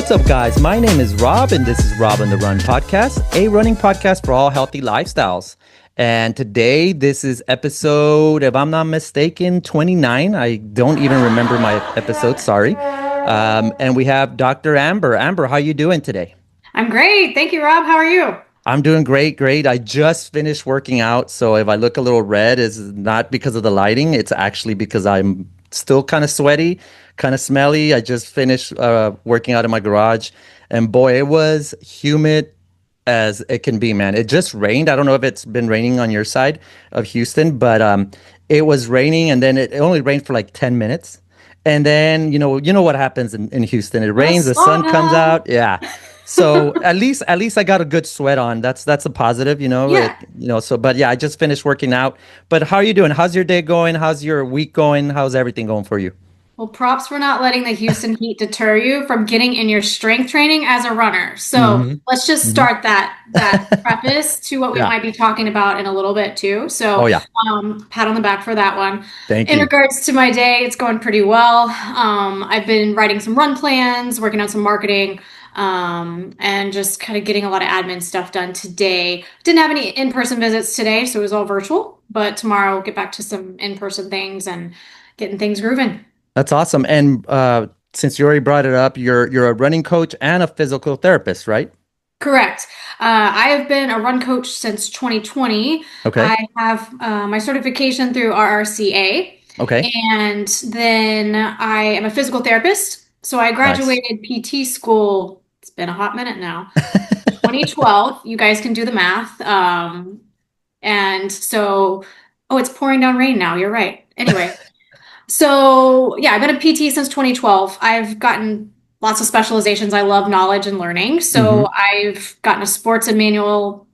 What's up, guys? My name is Rob, and this is Rob on the Run podcast, a running podcast for all healthy lifestyles. And today, this is episode, if I'm not mistaken, 29. I don't even remember my episode, sorry. And we have Dr. Amber. Amber, how you doing today? I'm great. Thank you, Rob. How are you? I'm doing great, great. I just finished working out, so if I look a little red, it's not because of the lighting. It's actually because I'm still kind of sweaty, kind of smelly. I just finished working out in my garage, and boy, it was humid as it can be, man. It just rained. I don't know if it's been raining on your side of Houston, but it was raining, and then it only rained for like 10 minutes. And then you know what happens in Houston. It The rains, the sun comes sauna. out. Yeah. So at least I got a good sweat on. That's a positive, Yeah. so but yeah, I just finished working out. But how are you doing? How's your day going? How's your week going? How's everything going for you? Well, props for not letting the Houston heat deter you from getting in your strength training as a runner. So Hmm. let's just Hmm. start that preface to what we Yeah. might be talking about in a little bit too. Oh So yeah. pat on the back for that one. Thank In you. regards to my day, it's going pretty well. I've been writing some run plans, working on some marketing, and just kind of getting a lot of admin stuff done today. Didn't have any in-person visits today, so it was all virtual. But tomorrow we'll get back to some in-person things and getting things grooving. That's awesome. And since you already brought it up, you're a running coach and a physical therapist, right? Correct. I have been a run coach since 2020. Okay. I have my certification through RRCA, Okay. and then I am a physical therapist. So I Nice. graduated PT school. It's been a hot minute now. 2012. You guys can do the math. And so, oh, it's pouring down rain now. You're right. Anyway, so yeah, I've been a PT since 2012. I've gotten lots of specializations. I love knowledge and learning. Hmm. So I've gotten a sports and manual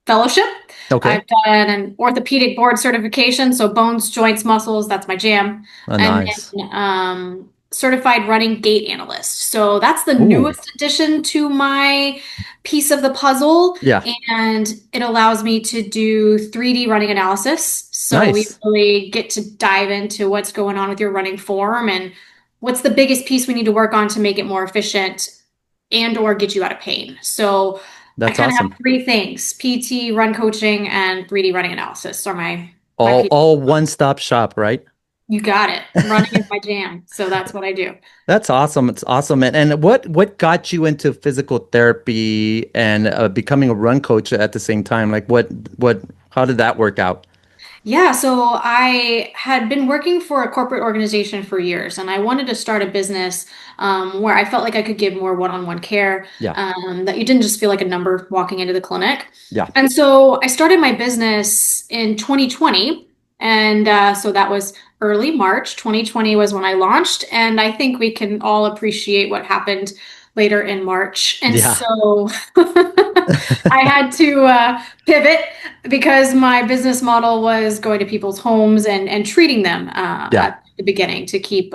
fellowship. Okay. I've done an orthopedic board certification, so bones, joints, muscles, that's my jam. Oh, And nice. then certified running gait analyst. So that's the Ooh. newest addition to my piece of the puzzle. Yeah. And it allows me to do 3D running analysis. So we Nice. really get to dive into what's going on with your running form and what's the biggest piece we need to work on to make it more efficient and or get you out of pain. So I That's kind of have awesome. three things: PT, run coaching, and 3D running analysis are my All piece. all one-stop shop, right? You got it. Running is my jam, so that's what I do. That's awesome. It's awesome. And what got you into physical therapy and becoming a run coach at the same time? Like what how did that work out? Yeah, so I had been working for a corporate organization for years, and I wanted to start a business where I felt like I could give more one-on-one care, Yeah. that you didn't just feel like a number walking into the clinic. Yeah. And so I started my business in 2020, and so that was early March. 2020 was when I launched, and I think we can all appreciate what happened later in March. And Yeah. so I had to pivot because my business model was going to people's homes and treating them Yeah. at the beginning to keep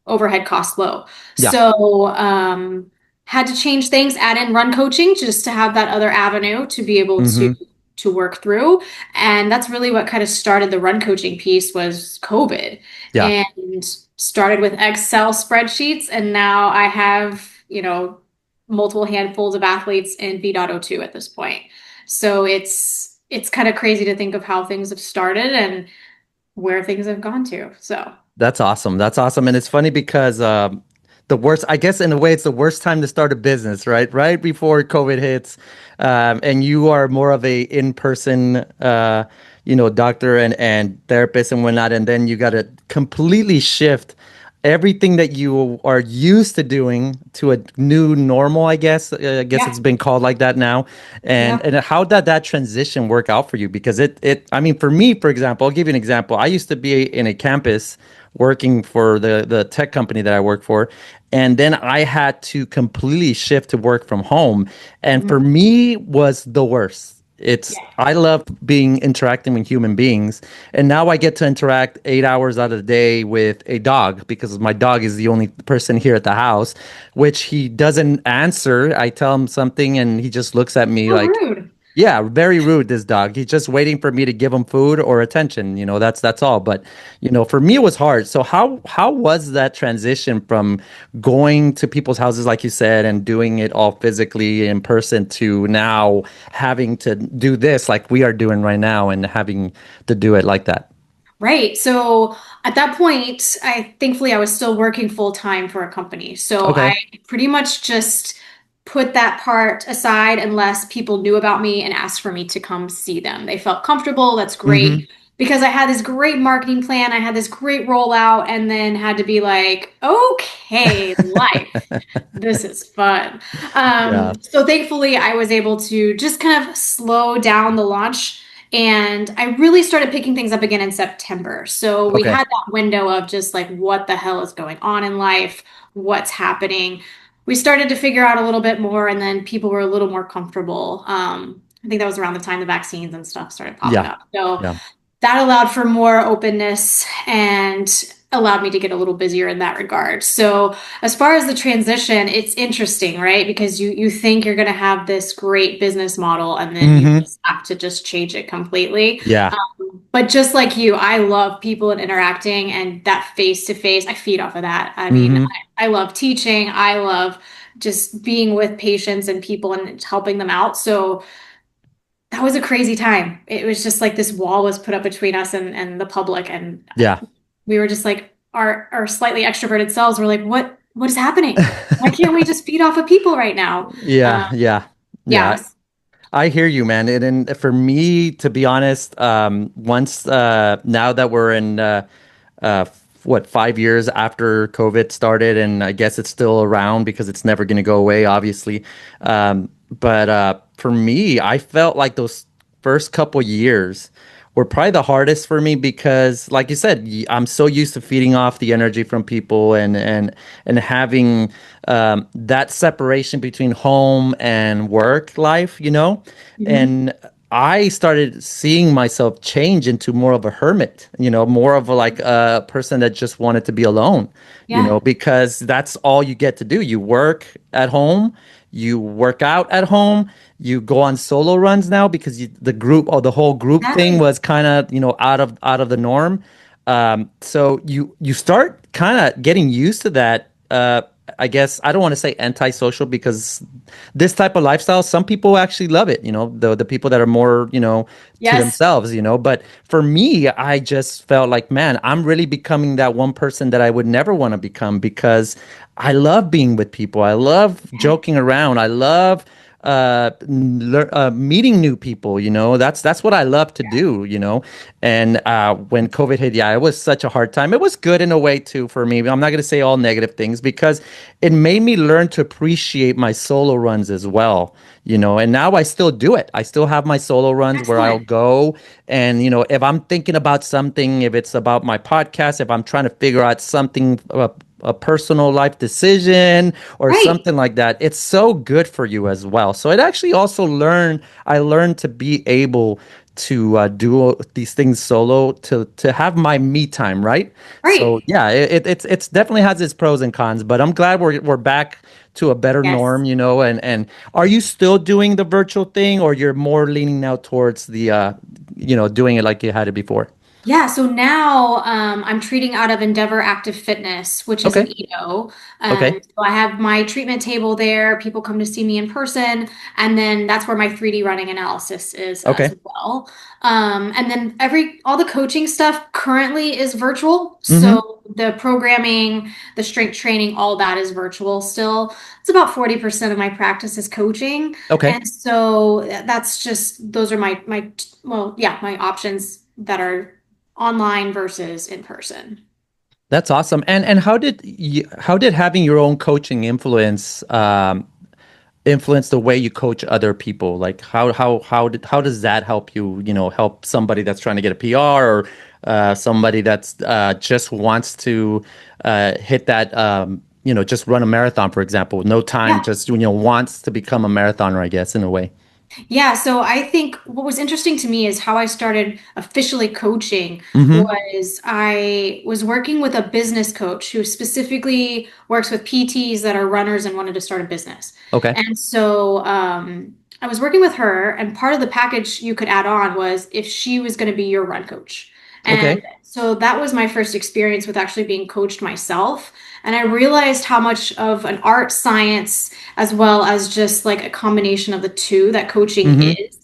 overhead costs low. Yeah. So had to change things, add in run coaching just to have that other avenue to be able Hmm. to work through. And that's really what kind of started the run coaching piece was COVID, Yeah. and started with Excel spreadsheets. And now I have, multiple handfuls of athletes in V.02 at this point. So it's kind of crazy to think of how things have started and where things have gone to. So That's awesome. That's awesome. And it's funny because the worst, I guess in a way, it's the worst time to start a business, right? Right before COVID hits. And you are more of a in-person, doctor and therapist and whatnot. And then you got to completely shift everything that you are used to doing to a new normal, I guess. I guess yeah, it's been called like that now. yeah. And how did that transition work out for you? Because I mean, for me, for example, I'll give you an example. I used to be in a campus working for the tech company that I work for. And then I had to completely shift to work from home. And for Mhm. me was the worst. I love being interacting with human beings, and now I get to interact 8 hours out of the day with a dog because my dog is the only person here at the house, which he doesn't answer. I tell him something and he just looks at me How like, rude. Yeah, very rude, this dog. He's just waiting for me to give him food or attention. That's all. But, for me it was hard. So how was that transition from going to people's houses, like you said, and doing it all physically in person to now having to do this like we are doing right now and having to do it like that? Right. So at that point, thankfully I was still working full time for a company. So I Okay. pretty much just put that part aside unless people knew about me and asked for me to come see them. They felt comfortable. That's Mm-hmm. great. Because I had this great marketing plan, I had this great rollout, and then had to be like, okay, life, this is fun. Yeah. So thankfully, I was able to just kind of slow down the launch. And I really started picking things up again in September. So we Okay. had that window of just like, what the hell is going on in life? What's happening? We started to figure out a little bit more, and then people were a little more comfortable. I think that was around the time the vaccines and stuff started popping Yeah. up. So Yeah. that allowed for more openness and allowed me to get a little busier in that regard. So as far as the transition, it's interesting, right? Because you think you're going to have this great business model and then you Mm-hmm. just have to just change it completely. Yeah. But just like you, I love people and interacting and that face to face, I feed off of that. I mean, Mm-hmm. I love teaching. I love just being with patients and people and helping them out. So that was a crazy time. It was just like this wall was put up between us and the public, and Yeah. we were just like our slightly extroverted selves were like, what is happening? Why can't we just feed off of people right now? Yeah. Yeah. Yeah. Yeah, I hear you, man. And for me, to be honest, once now that we're in what 5 years after COVID started, and I guess it's still around because it's never going to go away, obviously. But for me, I felt like those first couple years were probably the hardest for me because, like you said, I'm so used to feeding off the energy from people and having that separation between home and work life, Mhm. and I started seeing myself change into more of a hermit, more of like a person that just wanted to be alone, Yeah, because that's all you get to do. You work at home, you work out at home, you go on solo runs now because the group or the whole group thing exactly. was kind of, out of the norm. So you start kind of getting used to that. I guess I don't want to say antisocial because this type of lifestyle, some people actually love it, the people that are more, to Yes, themselves, but for me, I just felt like, man, I'm really becoming that one person that I would never want to become because I love being with people. I love joking around. I love meeting new people. That's what I love to do. And when COVID hit, yeah, it was such a hard time. It was good in a way too for me. I'm not going to say all negative things because it made me learn to appreciate my solo runs as well. And now I still do it. I still have my solo runs where I'll excellent. go and, if I'm thinking about something, if it's about my podcast, if I'm trying to figure out something, a personal life decision or Right, something like that, it's so good for you as well. So it actually also I learned to be able to do these things solo to have my me time, right? So right. yeah, it's definitely has its pros and cons, but I'm glad we're back to a better Yes. norm, and are you still doing the virtual thing or you're more leaning now towards the doing it like you had it before? Yeah, so now I'm treating out of Endeavor Active Fitness, which is Okay. an EO. Okay. So I have my treatment table there. People come to see me in person, and then that's where my 3D running analysis is as Okay. well. And then all the coaching stuff currently is virtual. Mm-hmm. So the programming, the strength training, all that is virtual still. It's about 40% of my practice is coaching. Okay. And so that's just those are my well, yeah, my options that are online versus in person. That's awesome. And how did having your own coaching influence the way you coach other people? Like how does that help you, help somebody that's trying to get a PR or somebody that's just wants to hit that just run a marathon, for example, with no time, Yeah. just wants to become a marathoner, I guess, in a way. Yeah, so I think what was interesting to me is how I started officially coaching Mm-hmm. was I was working with a business coach who specifically works with PTs that are runners and wanted to start a business. Okay. And so I was working with her, and part of the package you could add on was if she was going to be your run coach. And Okay. so that was my first experience with actually being coached myself. And I realized how much of an art science, as well as just like a combination of the two, that coaching Mm-hmm. is.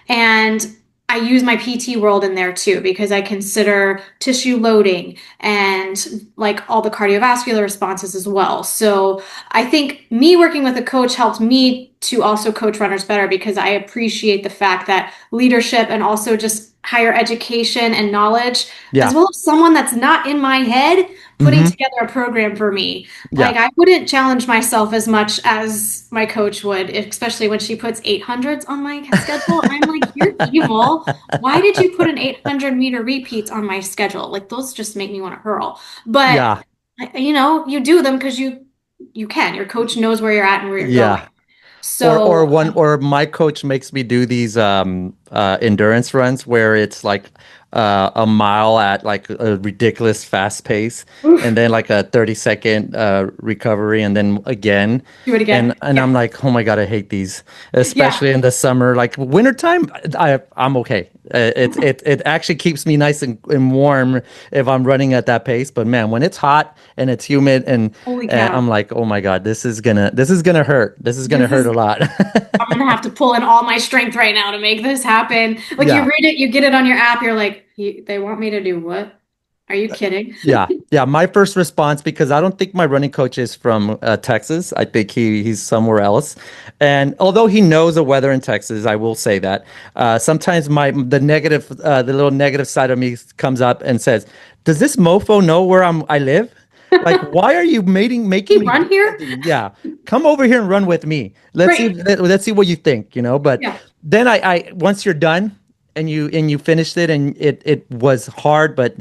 And I use my PT world in there too, because I consider tissue loading and like all the cardiovascular responses as well. So I think me working with a coach helped me to also coach runners better because I appreciate the fact that leadership and also just higher education and knowledge, as Yeah. well as someone that's not in my head putting Mm-hmm. together a program for me. Like Yeah. I wouldn't challenge myself as much as my coach would, especially when she puts 800s on my schedule. I'm like, you're evil. Why did you put an 800-meter repeats on my schedule? Like those just make me want to hurl. But Yeah. you do them because you can. Your coach knows where you're at and where you're going. Yeah. Or So, or my coach makes me do these endurance runs where it's like a mile at like a ridiculous fast pace and oof, then like a 30-second recovery and then again. do it again. And Yeah. I'm like, oh my God, I hate these, Yeah. especially in the summer. Like wintertime, I'm okay. It actually keeps me nice and warm if I'm running at that pace. But man, when it's hot and it's humid Holy and cow. I'm like, oh my God, this is gonna hurt. This is gonna This hurt is a lot. I'm gonna have to pull in all my strength right now to make this happen. Like you Yeah, read it, you get it on your app, you're like, they want me to do what? Are you kidding? yeah, yeah. My first response, because I don't think my running coach is from Texas. I think he's somewhere else. And although he knows the weather in Texas, I will say that sometimes the little negative side of me comes up and says, "Does this mofo know where I live? Like, why are you making He me run do here? something? Yeah, come over here and run with me. Let's see, Right. let's see what you think, you know." But Yeah. then I once you're done and you finished it and it was hard, but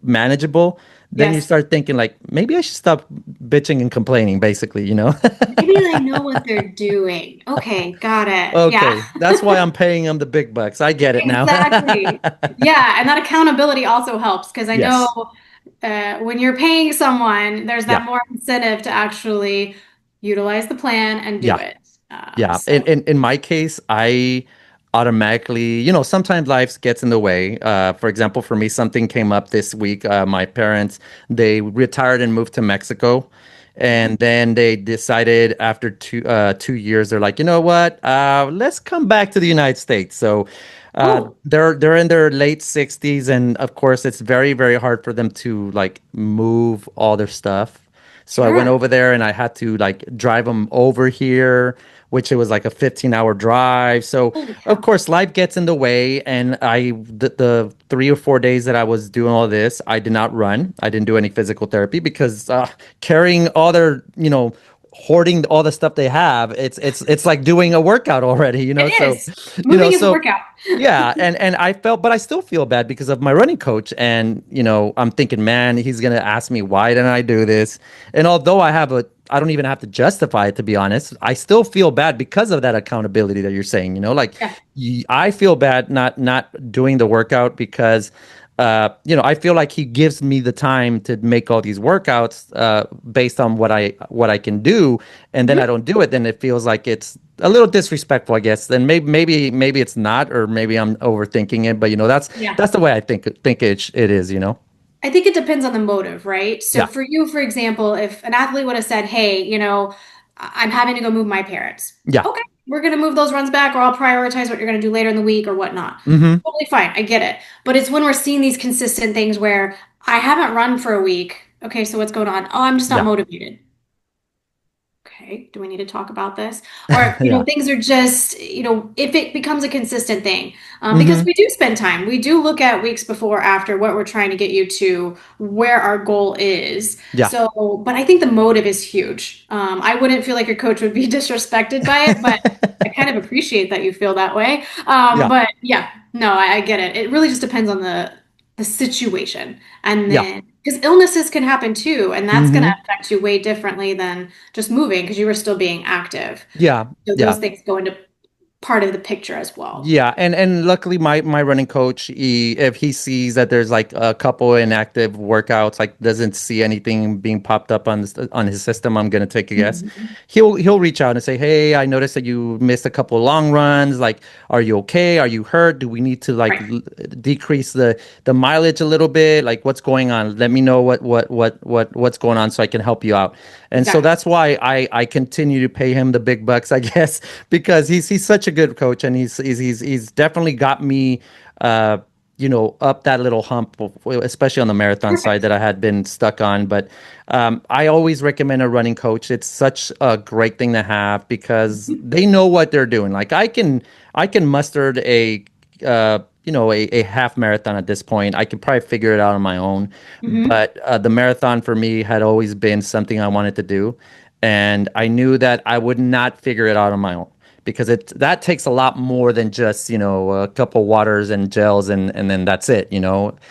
manageable, then you Yes. start thinking like maybe I should stop bitching and complaining, basically, you know? Maybe they know what they're doing. Okay, got it. Yeah. Okay, that's why I'm paying them the big bucks. I get it now. Exactly. Yeah, and that accountability also helps because I know Yes. when you're paying someone, there's that Yeah. more incentive to actually utilize the plan and do Yeah. it. Yeah. In, So, in in my case, I automatically, sometimes life gets in the way. For example, for me, something came up this week. My parents, they retired and moved to Mexico. And then they decided after 2 years, they're like, you know what? Let's come back to the United States. So oh, they're in their late 60s, and of course, it's very, very hard for them to like move all their stuff. So I went sure. over there and I had to like drive them over here, which it was like a 15-hour drive. So Holy of cow. course life gets in the way. And the 3 or 4 days that I was doing all this, I did not run. I didn't do any physical therapy because carrying all their, hoarding all the stuff they have, it's like doing a workout already, It So, is. Moving is a so workout. yeah, and but I still feel bad because of my running coach, and I'm thinking, man, he's gonna ask me why didn't I do this, and although I don't even have to justify it, to be honest. I still feel bad because of that accountability that you're saying. Like Yeah. I feel bad not doing the workout because I feel like he gives me the time to make all these workouts based on what I can do, and then I Mhm. don't do it. Then it feels like it's a little disrespectful, I guess. Then maybe it's not, or maybe I'm overthinking it. But that's Yeah. that's the way I think it is. I think it depends on the motive, right? So Yeah, for you, for example, if an athlete would have said, "Hey, I'm having to go move my parents." yeah, Okay, we're going to move those runs back, or I'll prioritize what you're going to do later in the week or whatnot. hmm, Totally fine. I get it. But it's when we're seeing these consistent things where I haven't run for a week. Okay, so what's going on? Oh, I'm just not yeah, motivated. Okay, do we need to talk about this? Or, yeah, things are just, if it becomes a consistent thing, because hmm, we do spend time, we do look at weeks before, after what we're trying to get you to, where our goal is. yeah, So, but I think the motive is huge. I wouldn't feel like your coach would be disrespected by it, but I kind of appreciate that you feel that way. yeah, But yeah, no, I get it. It really just depends on the situation. And yeah, then, because illnesses can happen too, and that's going to hmm, affect you way differently than just moving because you were still being active. yeah, So those yeah. things go into part of the picture as well. Yeah, and luckily my running coach, if he sees that there's like a couple inactive workouts, like doesn't see anything being popped up on his system, I'm gonna take a guess. Mhm. He'll reach out and say, "Hey, I noticed that you missed a couple long runs. Like, are you okay? Are you hurt? Do we need to like Right. decrease the mileage a little bit? Like, what's going on? Let me know what's going on so I can help you out." And so Exactly. that's why I continue to pay him the big bucks, I guess, because he's such a good coach, and he's definitely got me uh up that little hump, especially on the marathon side Perfect. that I had been stuck on. But I always recommend a running coach. It's such a great thing to have because they know what they're doing. Like I can muster a half marathon at this point. I could probably figure it out on my own, Hmm. but the marathon for me had always been something I wanted to do, and I knew that I would not figure it out on my own because that takes a lot more than just a couple waters and gels, and then that's it. It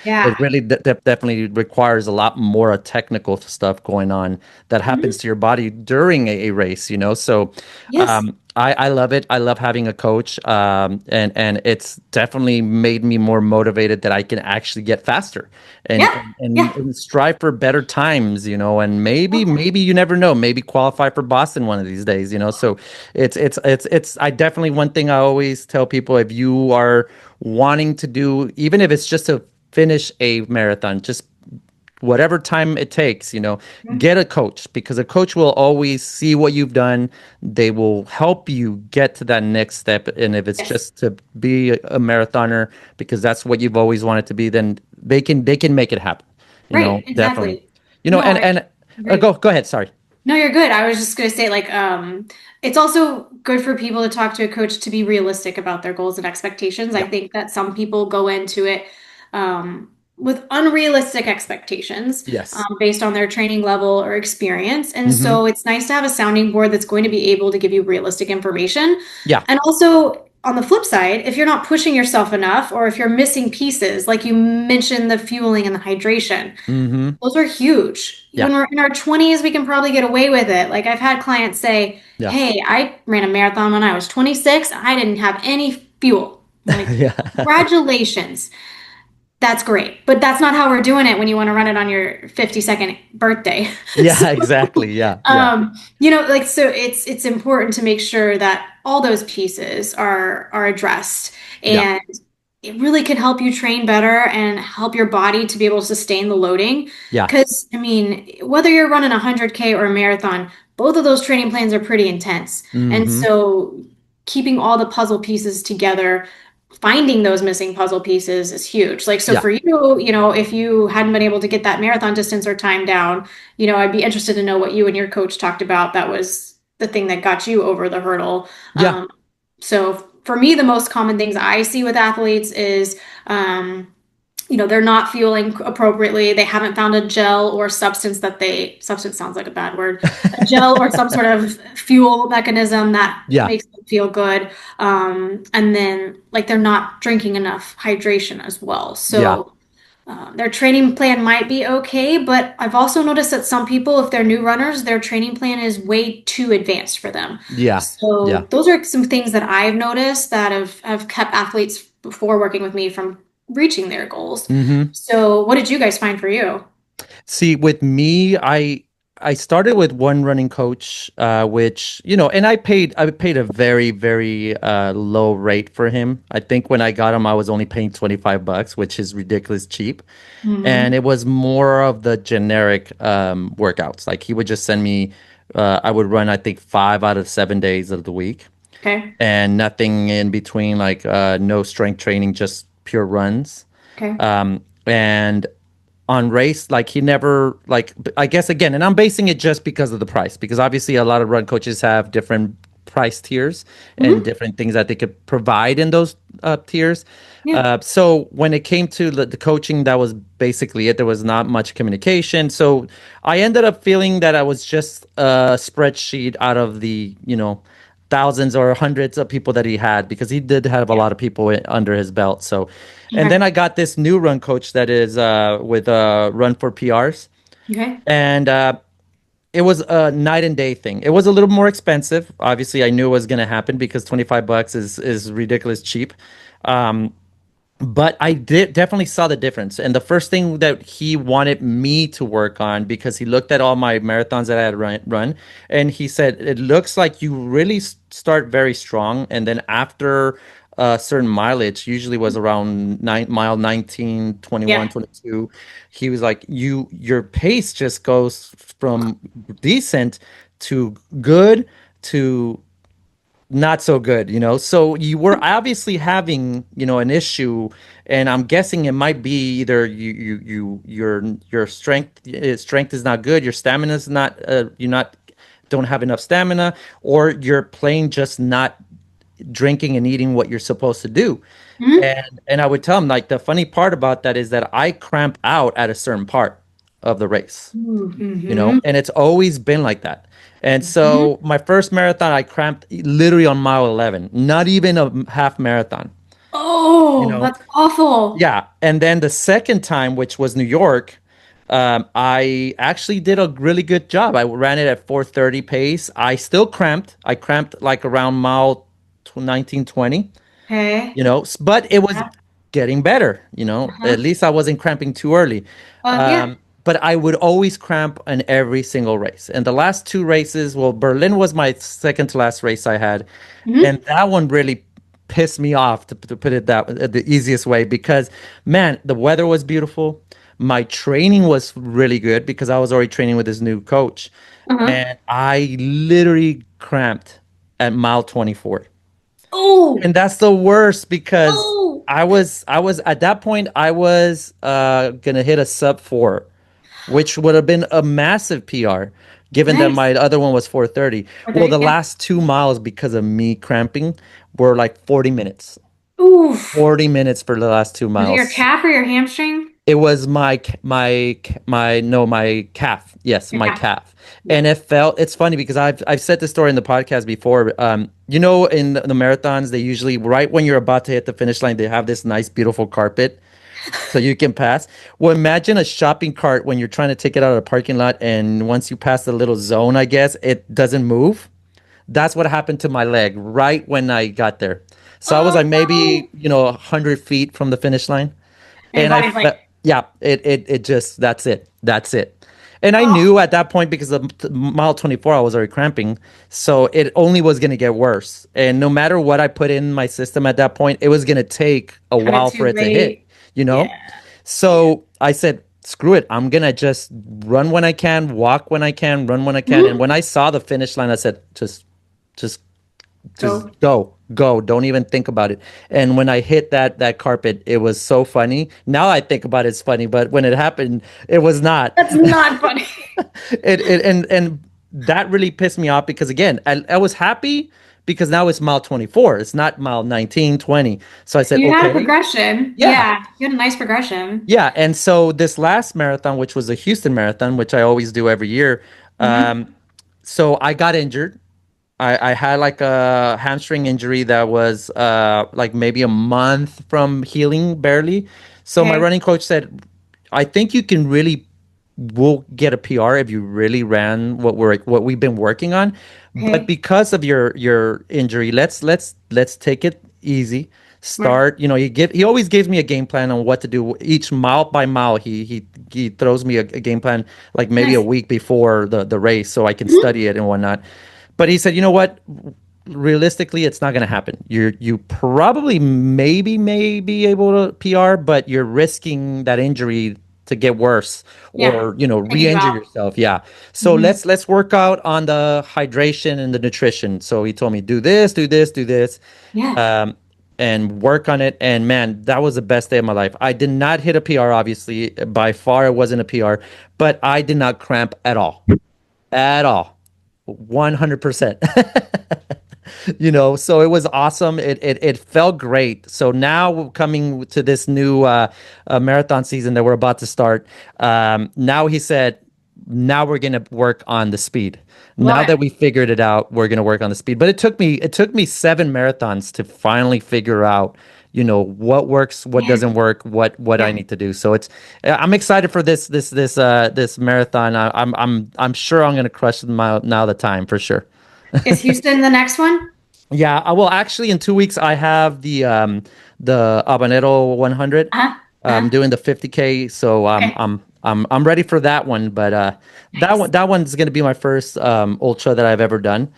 Yeah. really definitely requires a lot more technical stuff going on that happens Mhm. to your body during a race. So Yes. I love it. I love having a coach, and it's definitely made me more motivated that I can actually get faster and Yeah. and, and, Yeah. and strive for better times, and maybe Okay. maybe you never know, maybe qualify for Boston one of these days. So it's I definitely, one thing I always tell people, if you are wanting to do, even if it's just to finish a marathon, just whatever time it takes, Mhm. get a coach, because a coach will always see what you've done. They will help you get to that next step. And if it's Yes. just to be a marathoner because that's what you've always wanted to be, then they can make it happen. Right. Definitely. Exactly. And No, I and agree. go ahead. Sorry. No, you're good. I was just going to say, like, it's also good for people to talk to a coach to be realistic about their goals and expectations. I Yeah. think that some people go into it with unrealistic expectations Yes. based on their training level or experience. And Mm-hmm. so it's nice to have a sounding board that's going to be able to give you realistic information. Yeah. And also, on the flip side, if you're not pushing yourself enough or if you're missing pieces, like you mentioned, the fueling and the hydration. Mm-hmm. Those are huge. Yeah. When we're in our 20s, we can probably get away with it. Like I've had clients say, Yeah. "Hey, I ran a marathon when I was 26. I didn't have any fuel." I'm like, Yeah. congratulations. That's great. But that's not how we're doing it when you want to run it on your 52nd birthday. So, Yeah, exactly. Yeah. Yeah. like so it's important to make sure that all those pieces are addressed. Yeah. And it really can help you train better and help your body to be able to sustain the loading. Yeah. Because, I mean, whether you're running a 100K or a marathon, both of those training plans are pretty intense. And Mm-hmm. so keeping all the puzzle pieces together, finding those missing puzzle pieces is huge. Like, so Yeah. for you, if you hadn't been able to get that marathon distance or time down, I'd be interested to know what you and your coach talked about. That was the thing that got you over the hurdle. Yeah. So for me, the most common things I see with athletes is, they're not fueling appropriately. They haven't found a gel or substance sounds like a bad word, a gel or some sort of fuel mechanism that Yeah. makes them feel good. And then like they're not drinking enough hydration as well. Yeah. So their training plan might be okay, but I've also noticed that some people, if they're new runners, their training plan is way too advanced for them. Yeah. Yeah. So those are some things that I've noticed that have kept athletes before working with me from reaching their goals. Mm-hmm. So what did you guys find for you? See, with me, I started with one running coach, which and I paid a very very low rate for him. I think when I got him, I was only paying $25, which is ridiculous cheap, and Hmm. it was more of the generic workouts. Like he would just send me, I would run I think 5 out of 7 days of the week, Okay. and nothing in between, like no strength training, just pure runs. Okay. And on race, like he never, like, I guess again, and I'm basing it just because of the price, because obviously a lot of run coaches have different price tiers and Hmm. different things that they could provide in those tiers. Yeah. So when it came to the coaching, that was basically it. There was not much communication. So I ended up feeling that I was just a spreadsheet out of the, thousands or hundreds of people that he had, because he did have a Yeah. lot of people under his belt. So, and then Okay. I got this new run coach that is with Run for PRs, Okay. and it was a night and day thing. It was a little more expensive. Obviously, I knew it was going to happen because $25 is ridiculous cheap. Um, but I did definitely saw the difference. And the first thing that he wanted me to work on, because he looked at all my marathons that I had run, and he said, it looks like you really start very strong. And then after a certain mileage, usually was around 9 mile 19, Yeah. 21, 22. He was like, your pace just goes from decent to good to not so good, you know. So you were obviously having, an issue, and I'm guessing it might be either your strength is not good, your stamina is not you're not don't have enough stamina, or you're plain just not drinking and eating what you're supposed to do. Mhm. And I would tell him, like, the funny part about that is that I cramp out at a certain part of the race, Mm-hmm. and it's always been like that. And Hmm. so my first marathon, I cramped literally on mile 11, not even a half marathon, you Oh, know? that's awful. Yeah. And then the second time, which was New York, I actually did a really good job. I ran it at 4:30 pace. I still cramped. I cramped like around mile 19, 20, Okay. but it was Yeah. getting better, Uh-huh. at least I wasn't cramping too early. Yeah. But I would always cramp in every single race. And the last two races, well, Berlin was my second to last race I had. Hmm. And that one really pissed me off, to put it that the easiest way, because man, the weather was beautiful. My training was really good because I was already training with this new coach. Uh-huh. And I literally cramped at mile 24. Oh, And that's the worst because oh, I was at that point I was gonna hit a sub 4, which would have been a massive PR given that nice. my other one was 4:30. Or Well, 30, the yeah. last 2 miles because of me cramping were like 40 minutes. Oof. 40 minutes for the last two Was it your miles. calf or your hamstring? It was my calf. Yes, Your my calf. calf. Yeah. And it's funny because I've said this story in the podcast before. In the marathons, they usually, right when you're about to hit the finish line, they have this nice, beautiful carpet so you can pass. Well, imagine a shopping cart when you're trying to take it out of the parking lot, and once you pass the little zone, I guess, it doesn't move. That's what happened to my leg right when I got there. So I was Oh like maybe, no. 100 feet from the finish line. And your And I body's felt, like, yeah, it just, that's it. That's it. And I oh, knew at that point because of mile 24, I was already cramping. So it only was going to get worse. And no matter what I put in my system at that point, it was going to take a kind of while for too it to hit, late. you Yeah. know? Yeah. So I said, screw it. I'm going to just run when I can, walk when I can, run when I can. And Mhm. when I saw the finish line, I said, just just Go. go, don't even think about it. And when I hit that carpet, it was so funny. Now I think about it, it's funny, but when it happened, it was not. That's not funny. And that really pissed me off because again, I was happy because now it's mile 24, it's not mile 19, 20. So I said, You had a okay, progression. yeah. Yeah. You had a nice progression. Yeah, and so this last marathon, which was the Houston Marathon, which I always do every year, Hmm. so I got injured. I had like a hamstring injury that was like maybe a month from healing, barely. So my Okay. running coach said, I think you can really will get a PR if you really ran what we've been working on. But Okay. because of your injury, let's take it easy. Right. Start, he always gives me a game plan on what to do each mile by mile. He throws me a game plan like maybe a Nice. week before the race so I can Mhm. study it and whatnot. But he said, you know what? Realistically, it's not going to happen. You probably maybe may be able to PR, but you're risking that injury to get worse Yeah. or Taking you re-injure out. yourself. Yeah. So Hmm. let's work out on the hydration and the nutrition. So he told me do this, do this, do this, Yeah. um, and work on it. And man, that was the best day of my life. I did not hit a PR, obviously. By far, it wasn't a PR, but I did not cramp at all. At all. 100%. So it was awesome. It felt great. So now coming to this new marathon season that we're about to start, now he said, now we're gonna work on the speed. Love Now it. that we figured it out, we're gonna work on the speed. But it took me 7 marathons to finally figure out, what works, what Yeah. doesn't work, what I Yeah. need to do. So I'm excited for this marathon. I'm sure I'm gonna crush now the time for sure. Is Houston the next one? Yeah, well, actually, in 2 weeks, I have the Habanero 100. Uh-huh. I'm Uh-huh. doing the 50K, so Okay. I'm ready for that one. But Nice. that one's gonna be my first ultra that I've ever done.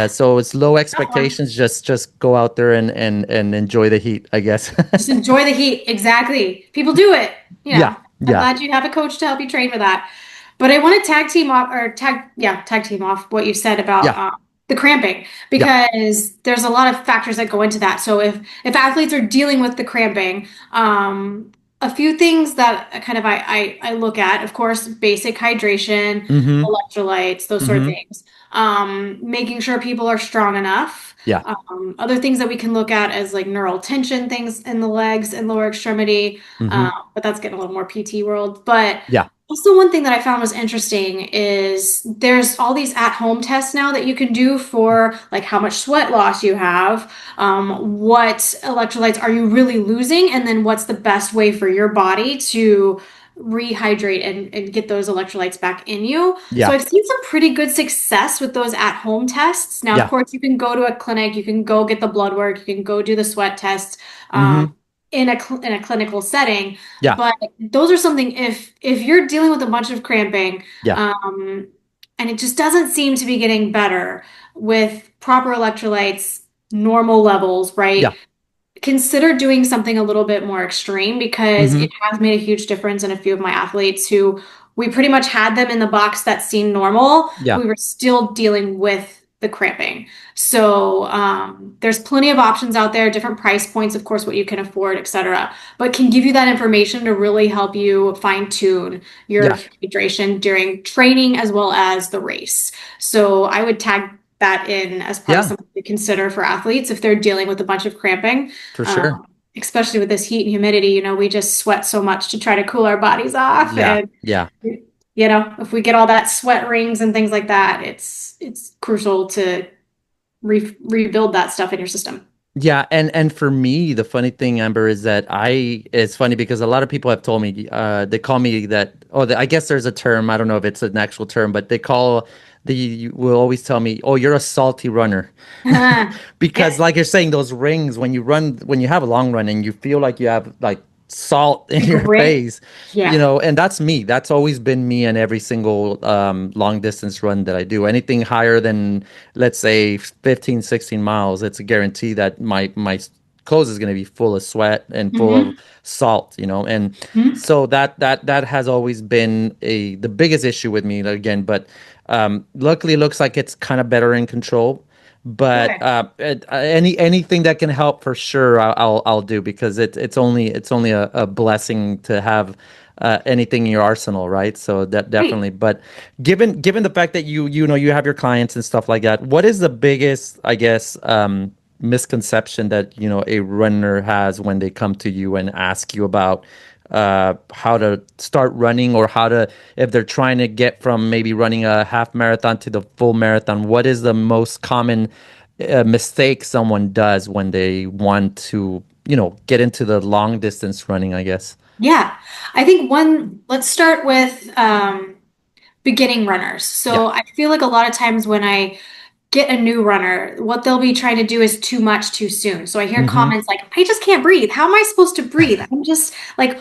So it's low That one. expectations. Just go out there and enjoy the heat, I guess. Just enjoy the heat. Exactly. People do it. Yeah, I'm yeah, glad you have a coach to help you train for that. But I want to tag team off or tag team off what you said about yeah, the cramping yeah. because there's a lot of factors that go into that. So if athletes are dealing with the cramping, a few things that kind of I look at, of course, basic hydration, Mm-hmm. electrolytes, those sort of Mm-hmm. things. Making sure people are strong enough. Yeah. Other things that we can look at as like neural tension things in the legs and lower extremity, Mm-hmm. but that's getting a little more PT world. But Yeah. also one thing that I found was interesting is there's all these at-home tests now that you can do for like how much sweat loss you have, what electrolytes are you really losing, and then what's the best way for your body to rehydrate and get those electrolytes back in you. So Yeah. I've seen some pretty good success with those at-home tests. Now, of Yeah. course, you can go to a clinic, you can go get the blood work, you can go do the sweat test Mm-hmm. in a clinical setting. Yeah. But those are something if you're dealing with a bunch of cramping, Yeah. and it just doesn't seem to be getting better with proper electrolytes, normal levels, right? Yeah. Consider doing something a little bit more extreme because Mm-hmm. it has made a huge difference in a few of my athletes who we pretty much had them in the box that seemed normal. Yeah. We were still dealing with the cramping. So there's plenty of options out there, different price points, of course, what you can afford, etc. But can give you that information to really help you fine tune your Yeah. hydration during training as well as the race. So I would tag that in as part of Yeah. something to consider for athletes if they're dealing with a bunch of cramping. For sure. Especially with this heat and humidity, we just sweat so much to try to cool our bodies off. Yeah. And, Yeah. if we get all that sweat rings and things like that, it's crucial to rebuild that stuff in your system. Yeah, and for me, the funny thing, Amber, is that it's funny because a lot of people have told me, they call me that, I guess there's a term, I don't know if it's an actual term, but they will always tell me, oh, you're a salty runner. Because Yep. like you're saying, those rings, when you have a long run and you feel like you have like salt in The your grit. face, Yeah. and that's me. That's always been me in every single long distance run that I do. Anything higher than, let's say, 15, 16 miles, it's a guarantee that my clothes is going to be full of sweat and full of Hmm. salt, and Hmm. so that has always been the biggest issue with me again. But luckily, it looks like it's kind of better in control. But Good. anything that can help for sure, I'll do, because it's only a blessing to have anything in your arsenal, right? So that Great. definitely. But given the fact that you have your clients and stuff like that, what is the biggest, I guess, misconception that a runner has when they come to you and ask you about how to start running, or if they're trying to get from maybe running a half marathon to the full marathon? What is the most common mistake someone does when they want to, get into the long distance running, I guess? Yeah. I think let's start with beginning runners. Yeah. So I feel like a lot of times when I get a new runner, what they'll be trying to do is too much too soon. So I hear Mm-hmm. comments like, I just can't breathe. How am I supposed to breathe? I'm just like,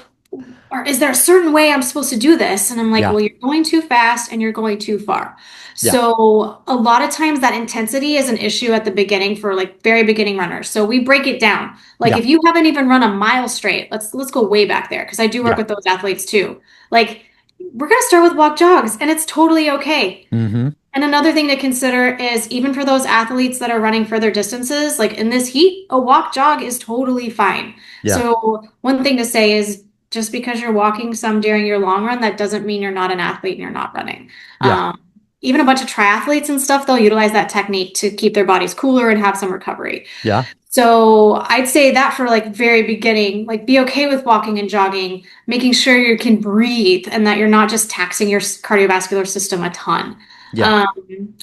or is there a certain way I'm supposed to do this? And I'm like, Yeah. well, you're going too fast and you're going too far. Yeah. So a lot of times that intensity is an issue at the beginning for like very beginning runners. So we break it down. Like Yeah. if you haven't even run a mile straight, let's go way back there because I do work Yeah. with those athletes too. Like we're gonna start with walk jogs and it's totally okay. Mm-hmm. And another thing to consider is even for those athletes that are running further distances, like in this heat, a walk jog is totally fine. Yeah. So one thing to say is just because you're walking some during your long run, that doesn't mean you're not an athlete and you're not running. Yeah. Um, Even a bunch of triathletes and stuff, they'll utilize that technique to keep their bodies cooler and have some recovery. Yeah. So I'd say that for like very beginning, like be okay with walking and jogging, making sure you can breathe and that you're not just taxing your cardiovascular system a ton. Yeah.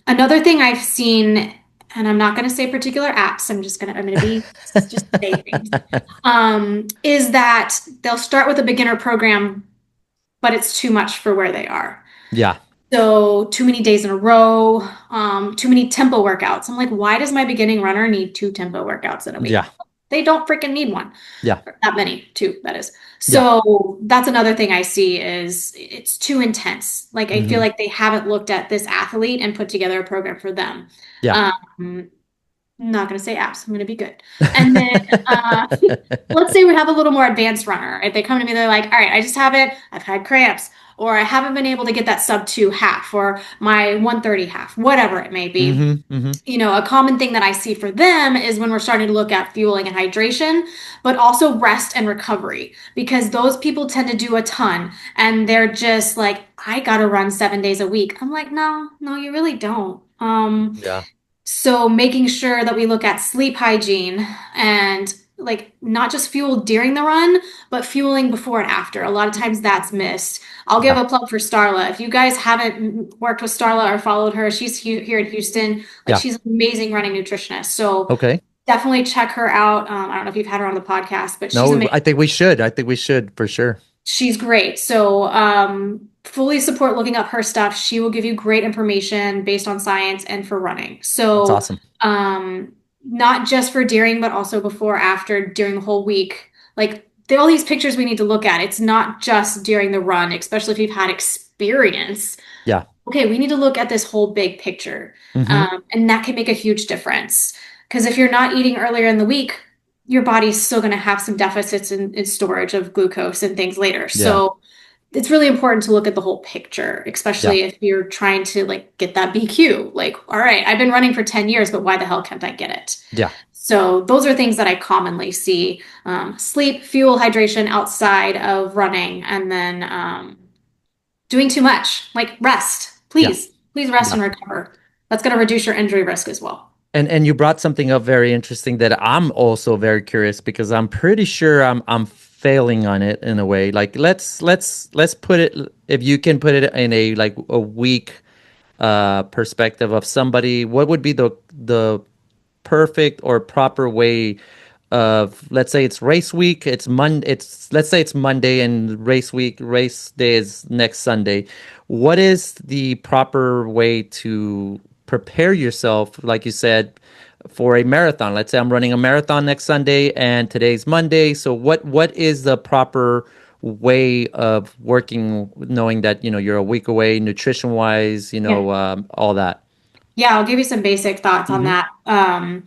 Another thing I've seen and I'm not going to say particular apps. I'm going to be just say things. Is that they'll start with a beginner program, but it's too much for where they are. Yeah. So too many days in a row, too many tempo workouts. I'm like, why does my beginning runner need two tempo workouts in a week? Yeah. They don't freaking need one. Yeah. Or that many, two, that is. Yeah. So that's another thing I see is it's too intense. Like I feel Hmm. like they haven't looked at this athlete and put together a program for them. Yeah. I'm not going to say apps. I'm going to be good. And then let's say we have a little more advanced runner. If they come to me, they're like, all right, I just haven't, I've had cramps, or I haven't been able to get that sub two half or my 130 half, whatever it may be. Hmm. Hmm. A common thing that I see for them is when we're starting to look at fueling and hydration, but also rest and recovery, because those people tend to do a ton and they're just like, I gotta run 7 days a week. I'm like, no, no, you really don't. Yeah. So making sure that we look at sleep hygiene and like not just fuel during the run, but fueling before and after. A lot of times that's missed. I'll give Yeah. a plug for Starla. If you guys haven't worked with Starla or followed her, she's here in Houston. Like Yeah. she's an amazing running nutritionist. So Okay. definitely check her out. I don't know if you've had her on the podcast, but she's No, amazing. I think we should. I think we should for sure. She's great. So, fully support looking up her stuff. She will give you great information based on science and for running. That's So, awesome. not just for during, but also before, after, during the whole week. Like, there are all these pictures we need to look at. It's not just during the run, especially if you've had experience. Yeah. Okay, we need to look at this whole big picture. Hmm. And that can make a huge difference. Because if you're not eating earlier in the week, your body's still going to have some deficits in storage of glucose and things later. Yeah. So it's really important to look at the whole picture, Yeah. especially if you're trying to like get that BQ. Like, all right, I've been running for 10 years, but why the hell can't I get it? Yeah. So those are things that I commonly see. Sleep, fuel, hydration outside of running, and then doing too much. Like rest. Yeah. Please rest Yeah. and recover. That's going to reduce your injury risk as well. And you brought something up very interesting that I'm also very curious because I'm pretty sure I'm failing on it in a way. Like let's put it, if you can put it in a like a week perspective of somebody, what would be the perfect or proper way of, let's say it's race week, it's let's say it's Monday and race day is next Sunday. What is the proper way to prepare yourself, like you said, for a marathon? Let's say I'm running a marathon next Sunday and today's Monday. So what is the proper way of working, knowing that you're a week away, nutrition wise, Yeah. all that? Yeah, I'll give you some basic thoughts on Hmm. that.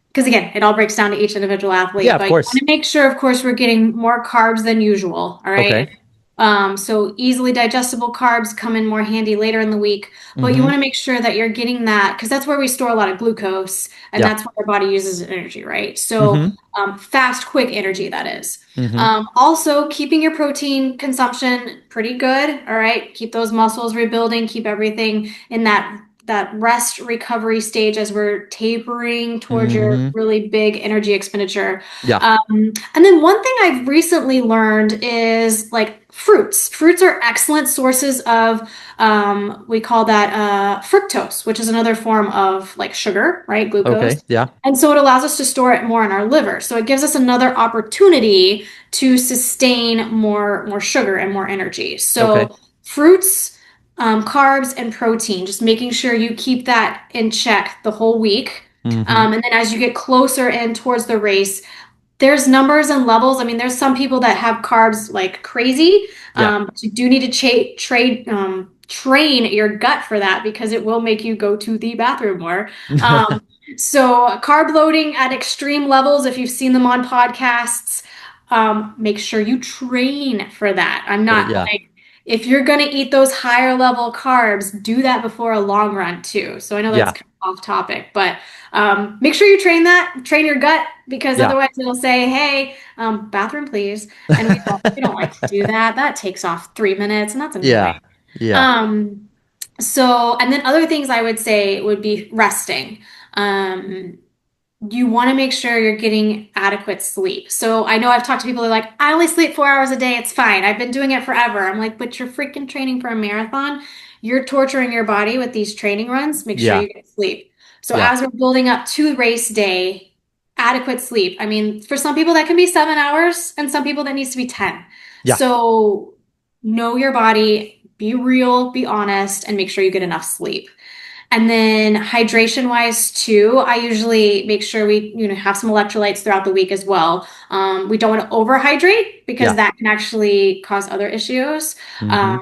Because again, it all breaks down to each individual Yeah, athlete, of but you want course. to make sure, of course, we're getting more carbs than usual. All right. Okay. So easily digestible carbs come in more handy later in the week, but you Hmm. want to make sure that you're getting that because that's where we store a lot of glucose and Yeah. that's what our body uses as energy, right? So Hmm. fast, quick energy, that is. Hmm. Also, keeping your protein consumption pretty good. All right. Keep those muscles rebuilding, keep everything in that rest recovery stage as we're tapering towards your Hmm. really big energy expenditure. Yeah. And then one thing I've recently learned is like fruits. Fruits are excellent sources of, we call that fructose, which is another form of like sugar, right? Glucose. Okay. Yeah. And so it allows us to store it more in our liver. So it gives us another opportunity to sustain more sugar and more energy. Okay. So fruits, carbs, and protein, just making sure you keep that in check the whole week. Hmm. And then as you get closer in towards the race, there's numbers and levels. I mean, there's some people that have carbs like crazy. Yeah. But you do need to train your gut for that because it will make you go to the bathroom more. Um, so carb loading at extreme levels, if you've seen them on podcasts, make sure you train for that. I'm not Yeah. like, if you're going to eat those higher level carbs, do that before a long run too. So I know that's Yeah. kind of off topic, but make sure you train your gut because Yeah. otherwise it'll say, "Hey, bathroom, please," and we don't like to do that. That takes off 3 minutes, and that's annoying. Yeah. Yeah. Um, and then other things I would say would be resting. Um, you want to make sure you're getting adequate sleep. So I know I've talked to people who are like, I only sleep 4 hours a day. It's fine. I've been doing it forever. I'm like, but you're freaking training for a marathon. You're torturing your body with these training runs. Make sure Yeah. you get sleep. So Yeah. as we're building up to race day, adequate sleep. I mean, for some people that can be 7 hours, and some people that needs to be 10. Yeah. So know your body, be real, be honest, and make sure you get enough sleep. And then hydration wise too, I usually make sure we, have some electrolytes throughout the week as well. We don't want to overhydrate because Yeah. that can actually cause other issues. Hmm.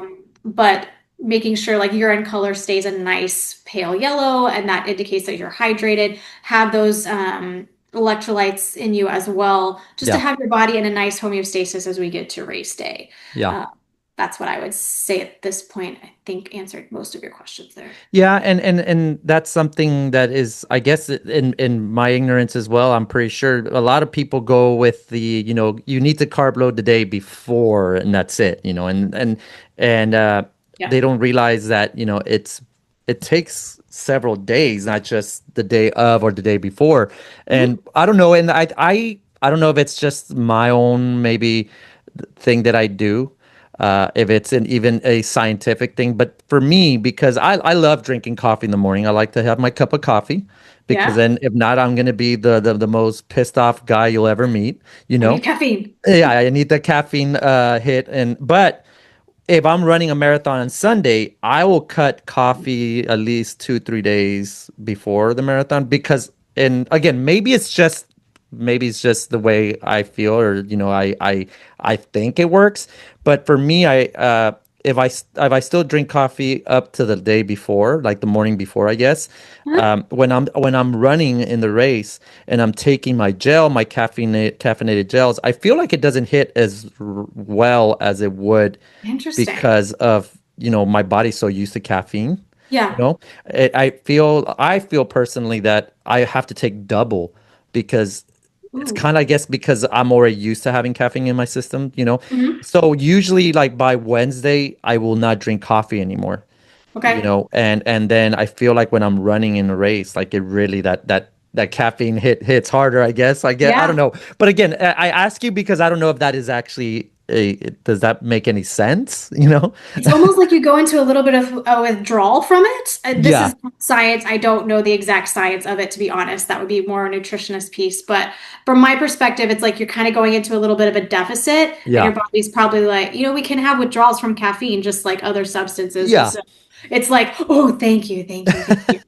But making sure like urine color stays a nice pale yellow and that indicates that you're hydrated. Have those electrolytes in you as well, just to Yeah. have your body in a nice homeostasis as we get to race day. Yeah. Uh, that's what I would say at this point. I think answered most of your questions there. Yeah, and that's something that is, I guess, in my ignorance as well. I'm pretty sure a lot of people go with you need to carb load the day before, and that's it, and Yeah. they don't realize that, it takes several days, not just the day of or the day before. Mhm. And I don't know, and I don't know if it's just my own maybe thing that I do, if it's even a scientific thing. But for me, because I love drinking coffee in the morning, I like to have my cup of coffee because Yeah. then if not, I'm going to be the most pissed off guy you'll ever meet, you I need know? caffeine. Yeah, I need the caffeine hit. But if I'm running a marathon on Sunday, I will cut coffee at least 2, 3 days before the marathon because, and again, maybe it's just the way I feel, or I think it works. But for me, if I still drink coffee up to the day before, like the morning before, I guess, Huh? when I'm running in the race and I'm taking my gel, my caffeinated gels, I feel like it doesn't hit as well as it would Interesting. because of my body's so used to caffeine. You Yeah. know, I feel personally that I have to take double because it's Ooh. kind of, I guess, because I'm already used to having caffeine in my system. Hmm. So usually, like by Wednesday, I will not drink coffee anymore. Okay. And then I feel like when I'm running in a race, like it really that caffeine hits harder, I guess. I don't Yeah. know. But again, I ask you because I don't know if that is actually does that make any sense, It's almost like you go into a little bit of a withdrawal from it. This Yeah. is science. I don't know the exact science of it, to be honest. That would be more a nutritionist piece. But from my perspective, it's like you're kind of going into a little bit of a deficit, and your Yeah. body's probably like, we can have withdrawals from caffeine just like other substances. And Yeah. so it's like, oh, thank you, thank you, thank you.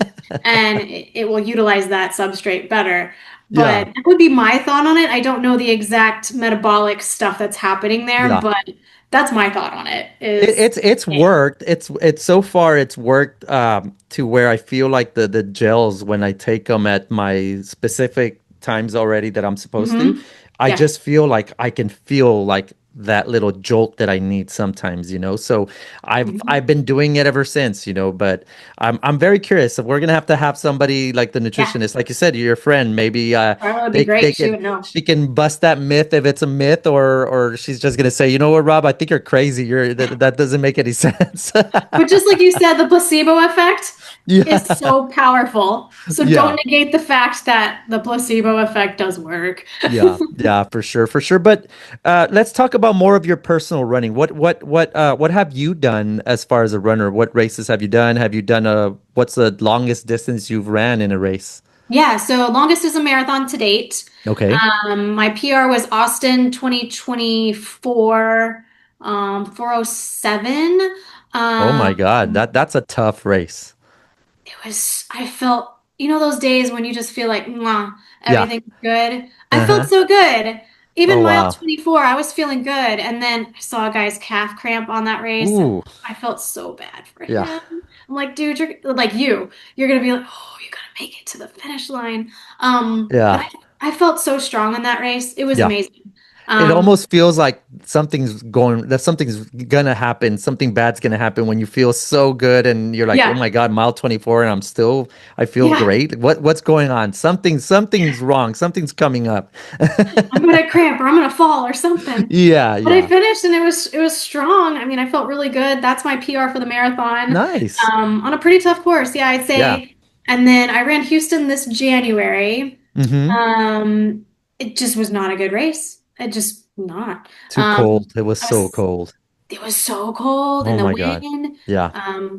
And it will utilize that substrate better. Yeah. But that would be my thought on it. I don't know the exact metabolic stuff that's happening there, Yeah. but that's my thought on it It, is it's it's worked. It's so far it's worked to where I feel like the gels when I take them at my specific times already that I'm supposed to, hmm. I Yeah. just feel like I can feel like that little jolt that I need sometimes. So I've Mhm. been doing it ever since. But I'm very curious if we're gonna have somebody like the Yeah. nutritionist, like you said, your friend, maybe That would be they great. She can would know. she can bust that myth if it's a myth, or she's just gonna say, you know what, Rob, I think you're crazy. That doesn't make any sense. But just like you said, the placebo effect is Yeah, so powerful. So yeah, don't negate the fact that the placebo effect does work. yeah, for sure, for sure. But let's talk about more of your personal running. What have you done as far as a runner? What races have you done? Have you done what's the longest distance you've ran in a race? Yeah, so longest is a marathon to date. Okay. My PR was Austin 2024, 407. Oh my Um, God, that's a tough race. I felt, those days when you just feel like, mwah, Yeah. everything's good. I felt Uh-huh. so good. Oh Even mile wow. 24, I was feeling good. And then I saw a guy's calf cramp on that race, and Ooh. I felt so bad for Yeah. him. I'm like, dude, you're like you're gonna be like, oh, you gotta make it to the finish line. But Yeah. I felt so strong in that race. It was Yeah. amazing. It Um, almost feels like something's gonna happen, something bad's gonna happen when you feel so good and you're like, oh yeah, my God, mile 24 and I feel yeah. great. What's going on? Something's wrong. Something's coming up. I'm gonna cramp or I'm gonna fall or something. Yeah, But I yeah. finished and it was strong. I mean, I felt really good. That's my PR for the marathon. Nice. On a pretty tough course, yeah, I'd Yeah. say. And then I ran Houston this January. Mm-hmm. It just was not a good race. It just not. Too cold. It was I so was cold. it was so cold Oh and the my God. wind. Yeah.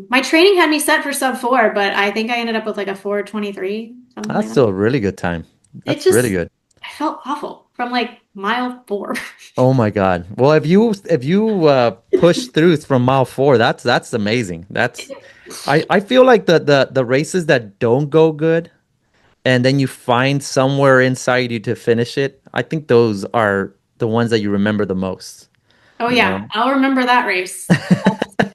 My training had me set for sub 4, but I think I ended up with like a 4:23, something like That's that. still a really good time. It That's really just, good. I felt awful from like mile 4. Oh my God. Well, if you push through from mile four, that's amazing. I feel like the races that don't go good and then you find somewhere inside you to finish it, I think those are the ones that you remember the most, Oh you yeah, know? I'll remember that race.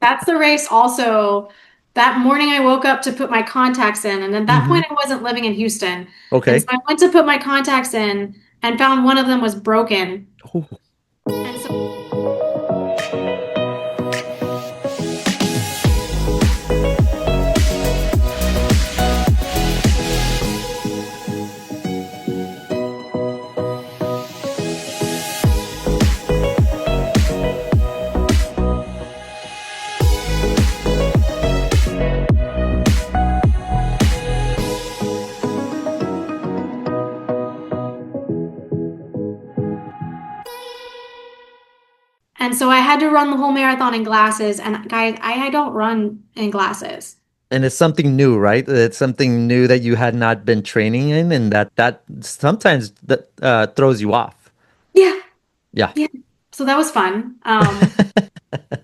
That's the race also. That morning I woke up to put my contacts in, and at that Hmm. point I wasn't living in Houston. And so Okay. I went to put my contacts in and found one of them was broken. Ooh. And so I had to run the whole marathon in glasses. And guys, I don't run in glasses. And it's something new, right? It's something new that you had not been training in, and that sometimes that throws you off. Yeah, Yeah. yeah. So that was fun.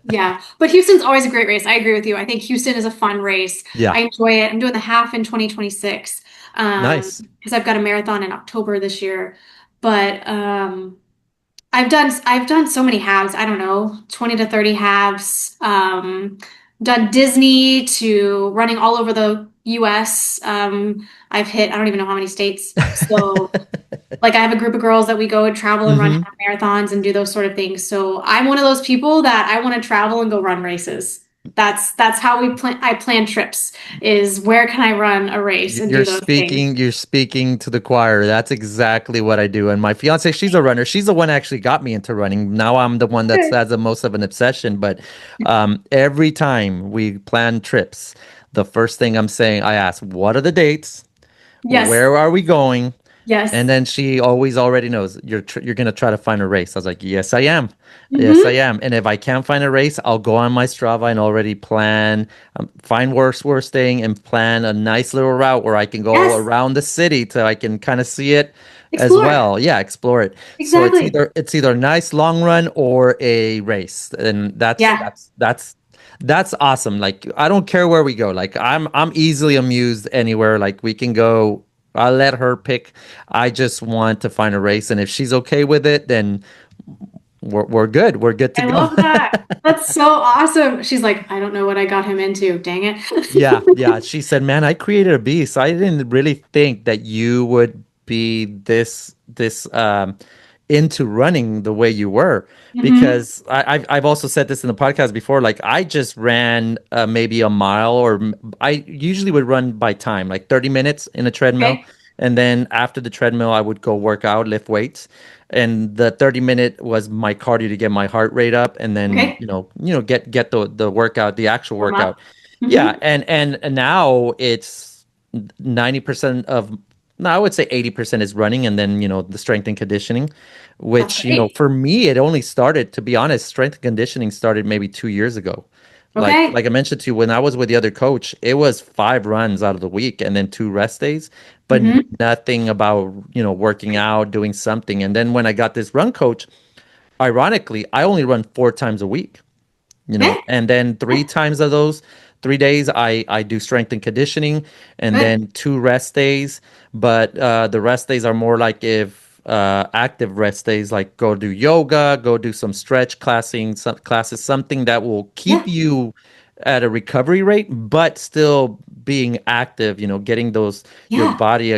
Yeah, but Houston's always a great race. I agree with you. I think Houston is a fun race. Yeah. I enjoy it. I'm doing the half in 2026 Nice. because I've got a marathon in October this year. But I've done so many halves. I don't know, 20 to 30 halves. Done Disney to running all over the US. I've hit I don't even know how many states. So like I have a group of girls that we go and travel and run Hmm. half marathons and do those sort of things. So I'm one of those people that I want to travel and go run races. That's how I plan trips is where can I run a race and do those things. You're speaking to the choir. That's exactly what I do. And my fiance, she's a runner. She's the one that actually got me into running. Now I'm the one that's Okay. has the most of an obsession. But every time we plan trips, the first thing I'm saying, I ask, what are the dates? Yes. Where are we going? And Yes. then she always already knows you're gonna try to find a race. I was like, yes, I am. Yes, I Hmm. am. And if I can't find a race, I'll go on my Strava and already plan, find where we're staying and plan a nice little route where I can go Yes. around the city so I can kind of see it as Explore. well. Yeah, explore it. So Exactly. it's either a nice long run or a race, and Yeah. that's awesome. Like I don't care where we go. Like I'm easily amused anywhere. Like we can go. I'll let her pick. I just want to find a race, and if she's okay with it, then we're good. We're good to I go. love that. That's so awesome. She's like, I don't know what I got him into. Dang Yeah, it. yeah. She said, "Man, I created a beast. I didn't really think that you would be this into running the way you were." Hmm. Because I've also said this in the podcast before. Like I just ran maybe a mile, I usually would run by time, like 30 minutes in a treadmill, Okay. and then after the treadmill, I would go work out, lift weights. And the 30-minute was my cardio to get my heart rate up, and then Okay. get the workout, the actual Warm workout. up. Yeah, Hmm. and now it's 90% of, no, I would say 80% is running, and then the strength and conditioning, That's which great. for me it only started, to be honest, strength and conditioning started maybe 2 years ago. Like Okay. I mentioned to you, when I was with the other coach, it was 5 runs out of the week and then 2 rest days, but Hmm. nothing about working out, doing something. And then when I got this run coach, ironically, I only run 4 times a week, Okay. and then three Yeah. times of those 3 days I do strength and conditioning, and Good. then 2 rest days. But the rest days are more like, if active rest days, like go do yoga, go do some stretch classes, something that will keep Yeah. you at a recovery rate, but still being active, getting those, your Yeah. body,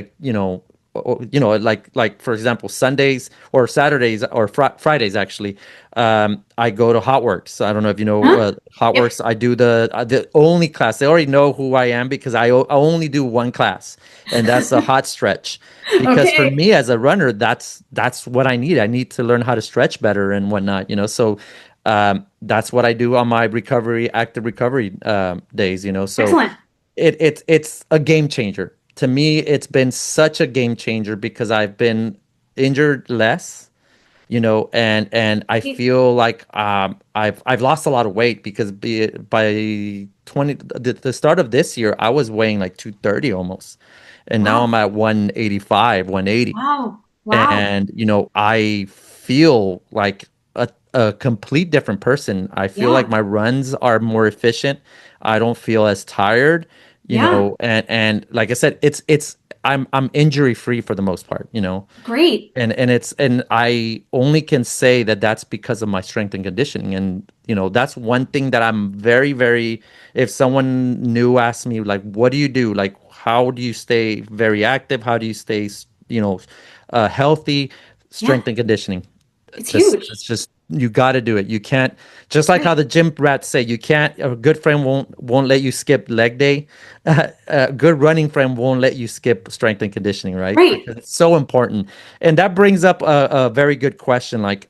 like for example, Sundays or Saturdays or Fridays, actually, I go to Hotworks. I don't know if you know Huh? Yep. Hotworks. I do the only class. They already know who I am because I only do one class, and that's a hot stretch. Because for Okay. me as a runner, that's what I need. I need to learn how to stretch better and whatnot. So that's what I do on my active recovery days. So Excellent. it's a game changer. To me, it's been such a game changer because I've been injured less, and I feel like I've lost a lot of weight because by 20 the start of this year I was weighing like 230 almost, and now I'm Wow. at 185, 180. Wow. Wow. And I feel like a complete different person. I feel like Yeah. my runs are more efficient. I don't feel as tired, Yeah. and like I said, I'm injury free for the most part, Great. and I only can say that that's because of my strength and conditioning. And that's one thing that I'm very, very, if someone new asks me, like, what do you do, like, how do you stay very active, how do you stay healthy? Yeah. Strength and conditioning. It's just huge. it's just you got to do it. You can't, just like how Right. the gym rats say, you can't, a good friend won't let you skip leg day. A good running friend won't let you skip strength and conditioning, right? Right. Because it's so important. And that brings up a very good question, like,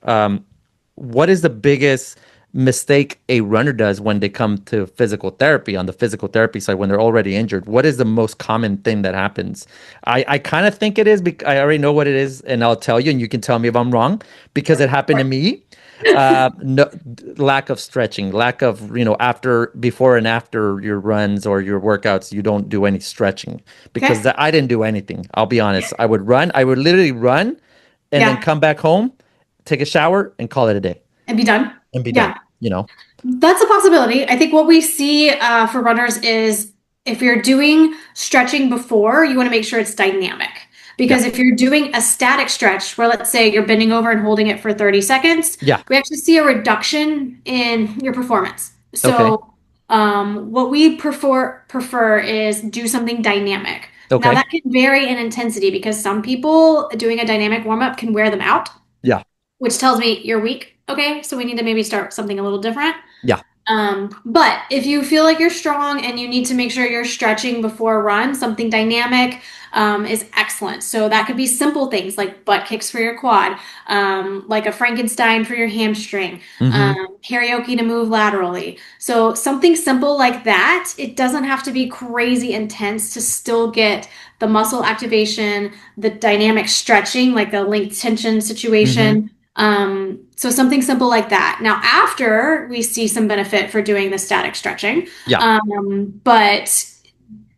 what is the biggest mistake a runner does when they come to physical therapy, on the physical therapy side, when they're already injured? What is the most common thing that happens? I kind of think it is because I already know what it is, and I'll tell you, and you can tell me if I'm wrong, because it happened to me. No, lack of stretching, lack of, before and after your runs or your workouts, you don't do any stretching, because Okay. I didn't do anything. I'll be honest. I would literally run and then Yeah. come back home, take a shower, and call it a day And be done. and be done. Yeah. You know? That's a possibility. I think what we see for runners is if you're doing stretching before, you want to make sure it's dynamic. Yeah. Because if you're doing a static stretch, where let's say you're bending over and holding it for 30 seconds, Yeah. we actually see a reduction in your performance. Okay. So, what we prefer is do something dynamic. Now Okay. that can vary in intensity because some people doing a dynamic warm up can wear them out, Yeah. which tells me you're weak. Okay, so we need to maybe start something a little different. Yeah. But if you feel like you're strong and you need to make sure you're stretching before a run, something dynamic is excellent. So that could be simple things like butt kicks for your quad, like a Frankenstein for your hamstring, Mm-hmm. karaoke to move laterally. So something simple like that. It doesn't have to be crazy intense to still get the muscle activation, the dynamic stretching, like a linked tension Mm-hmm. situation. So something simple like that. Now, after we see some benefit for doing the static stretching, Yeah. but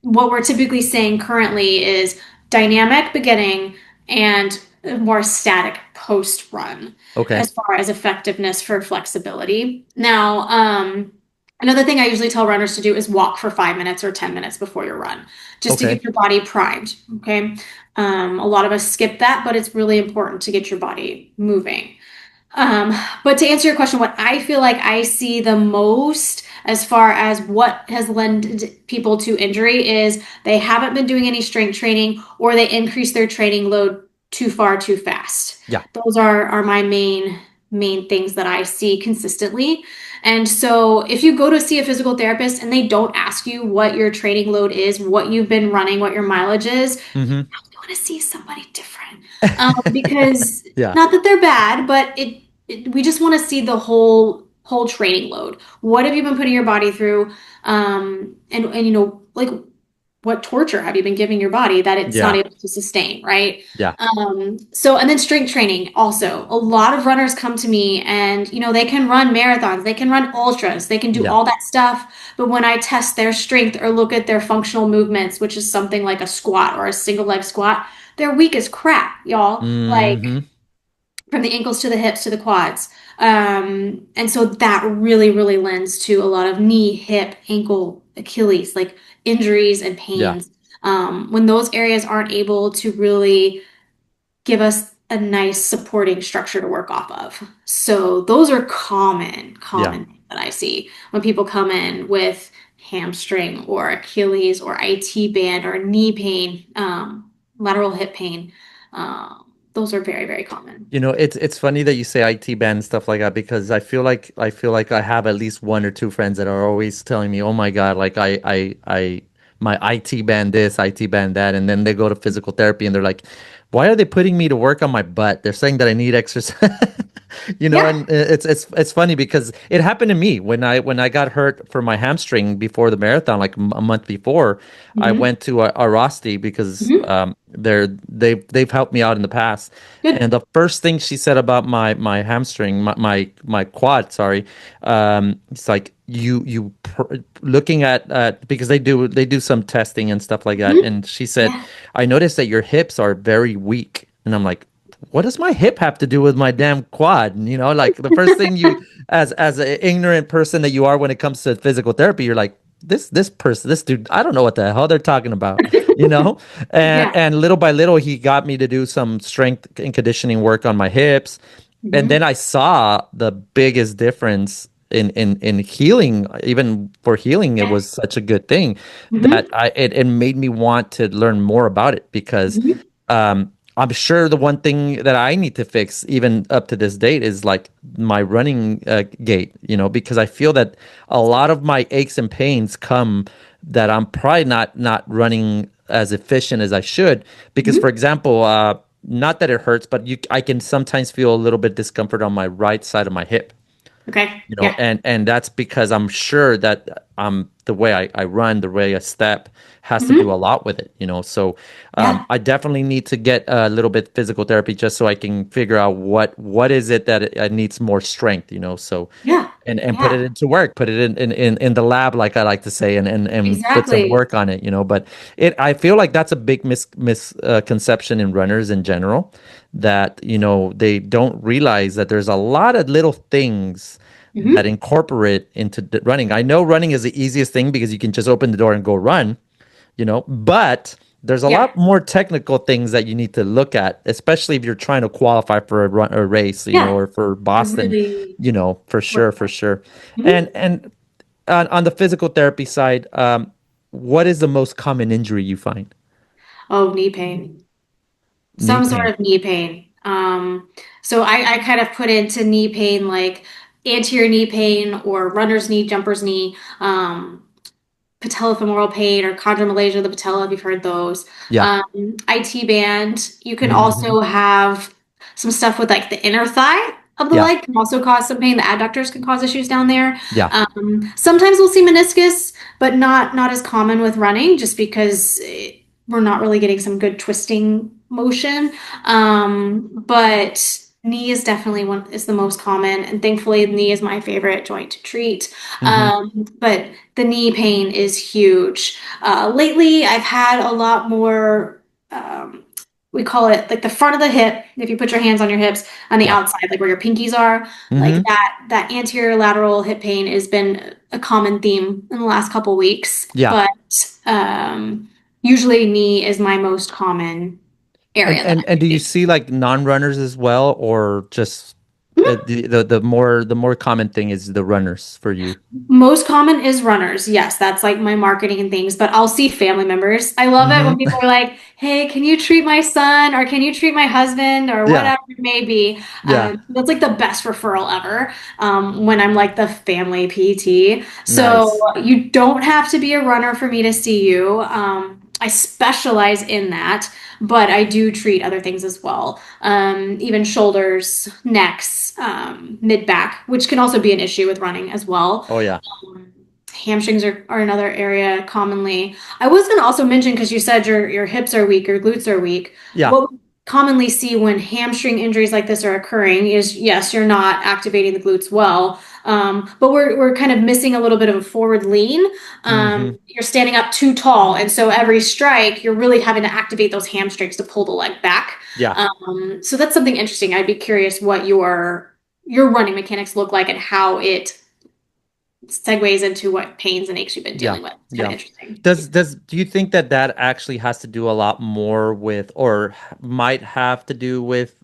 what we're typically saying currently is dynamic beginning and more static post run Okay. as far as effectiveness for flexibility. Now, another thing I usually tell runners to do is walk for 5 minutes or 10 minutes before your run, just to Okay. get your body primed. Okay. A lot of us skip that, but it's really important to get your body moving. Um, but to answer your question, what I feel like I see the most as far as what has led people to injury is they haven't been doing any strength training or they increase their training load too far too fast. Yeah. Those are my main things that I see consistently. And so if you go to see a physical therapist and they don't ask you what your training load is, what you've been running, what your mileage is, Mm-hmm. you want to see somebody different. Because Yeah. not that they're bad, but we just want to see the whole training load. What have you been putting your body through? And like what torture have you been giving your body that it's not Yeah. able to sustain, right? Yeah. So and then strength training also. A lot of runners come to me and they can run marathons, they can run ultras, they can do Yeah. all that stuff. But when I test their strength or look at their functional movements, which is something like a squat or a single leg squat, they're weak as crap, y'all. Like Mm-hmm. from the ankles to the hips to the quads. And so that really, really lends to a lot of knee, hip, ankle, Achilles, like injuries and Yeah. pains. When those areas aren't able to really give us a nice supporting structure to work off of. So those are Yeah. common things that I see when people come in with hamstring or Achilles or IT band or knee pain, lateral hip pain. Those are very, very common. It's funny that you say IT band and stuff like that, because I feel like I have at least one or two friends that are always telling me, "Oh my God, like my IT band this, IT band that," and then they go to physical therapy and they're like, why are they putting me to work on my butt? They're saying that I need exercise. Yeah. And it's funny because it happened to me when I got hurt for my hamstring before the marathon, like a month before. I Hmm. went to a Rosti because Hmm. they've helped me out in the past. Good. And the first thing she said about my hamstring, my quad, sorry, it's like looking at because they do some testing and stuff like that. Hmm. And she said, Yeah. I noticed that your hips are very weak. And I'm like, what does my hip have to do with my damn quad? And, like the first thing you, as an ignorant person that you are when it comes to physical therapy, you're like, this person, this dude, I don't know what the hell they're talking about, you know? And Yeah. and little by little, he got me to do some strength and conditioning work on my hips. And then Hmm. I saw the biggest difference in healing. Even for healing, it Yeah. was such a good thing that Hmm. it made me want to learn more about it because Hmm. I'm sure the one thing that I need to fix, even up to this date, is like my running gait, because I feel that a lot of my aches and pains come that I'm probably not running as efficient as I should. Because, for Hmm. example, not that it hurts, but I can sometimes feel a little bit discomfort on my right side of my hip, Okay. you know Yeah. and that's because I'm sure that the way I run, the way I step has to do a Hmm. lot with it, so Yeah. I definitely need to get a little bit physical therapy just so I can figure out what is it that it needs more strength, so Yeah. and put it Yeah. into work, put it in the lab, like I like to say, and put some Exactly. work on it, but I feel like that's a big misconception in runners in general, that they don't realize that there's a lot of little things that Hmm. incorporate into running. I know running is the easiest thing because you can just open the door and go run, but there's a Yeah. lot more technical things that you need to look at, especially if you're trying to qualify for a race, Yeah. or for To Boston, really for work sure, for hard. sure. Hmm. And on the physical therapy side, what is the most common injury you find? Oh, knee pain. Knee Some sort pain. of knee pain. So I kind of put into knee pain like anterior knee pain or runner's knee, jumper's knee, patellofemoral pain or chondromalacia of the patella, if you've heard those. Yeah. IT band. You can Hmm. also have some stuff with like the inner thigh of the Yeah. leg can also cause some pain. The adductors can cause issues down there. Yeah. Sometimes we'll see meniscus, but not as common with running, just because we're not really getting some good twisting motion. But knee is definitely one is the most common, and thankfully, the knee is my favorite joint to treat. Hmm. But the knee pain is huge. Lately, I've had a lot more. We call it like the front of the hip. If you put your hands on your hips on the Yeah. outside, like where your pinkies are, like Hmm. that anterior lateral hip pain has been a common theme in the last couple weeks. Yeah. But usually, knee is my most common And area that and I and do you treat. see like non-runners as well, or just the more common thing is the runners for you? Most common is runners. Yes, that's like my marketing and things, but I'll see family members. I love it when Hmm. people are like, hey, can you treat my son or can you treat my husband or Yeah. whatever it may be? Yeah. That's like the best referral ever when I'm like the family PT. So Nice. you don't have to be a runner for me to see you. I specialize in that, but I do treat other things as well, even shoulders, necks, mid back, which can also be an issue with running as well. Oh yeah. Hamstrings are another area commonly. I was going to also mention because you said your hips are weak, your glutes are weak. Yeah. What we commonly see when hamstring injuries like this are occurring is yes, you're not activating the glutes well, but we're kind of missing a little bit of a forward lean. Hmm. You're standing up too tall, and so every strike, you're really having to activate those hamstrings to pull the leg back. Yeah. So that's something interesting. I'd be curious what your running mechanics look like and how it segues into what pains and aches you've been Yeah. dealing with. It's kind of Yeah. interesting. Do you think that actually has to do a lot more with, or might have to do with,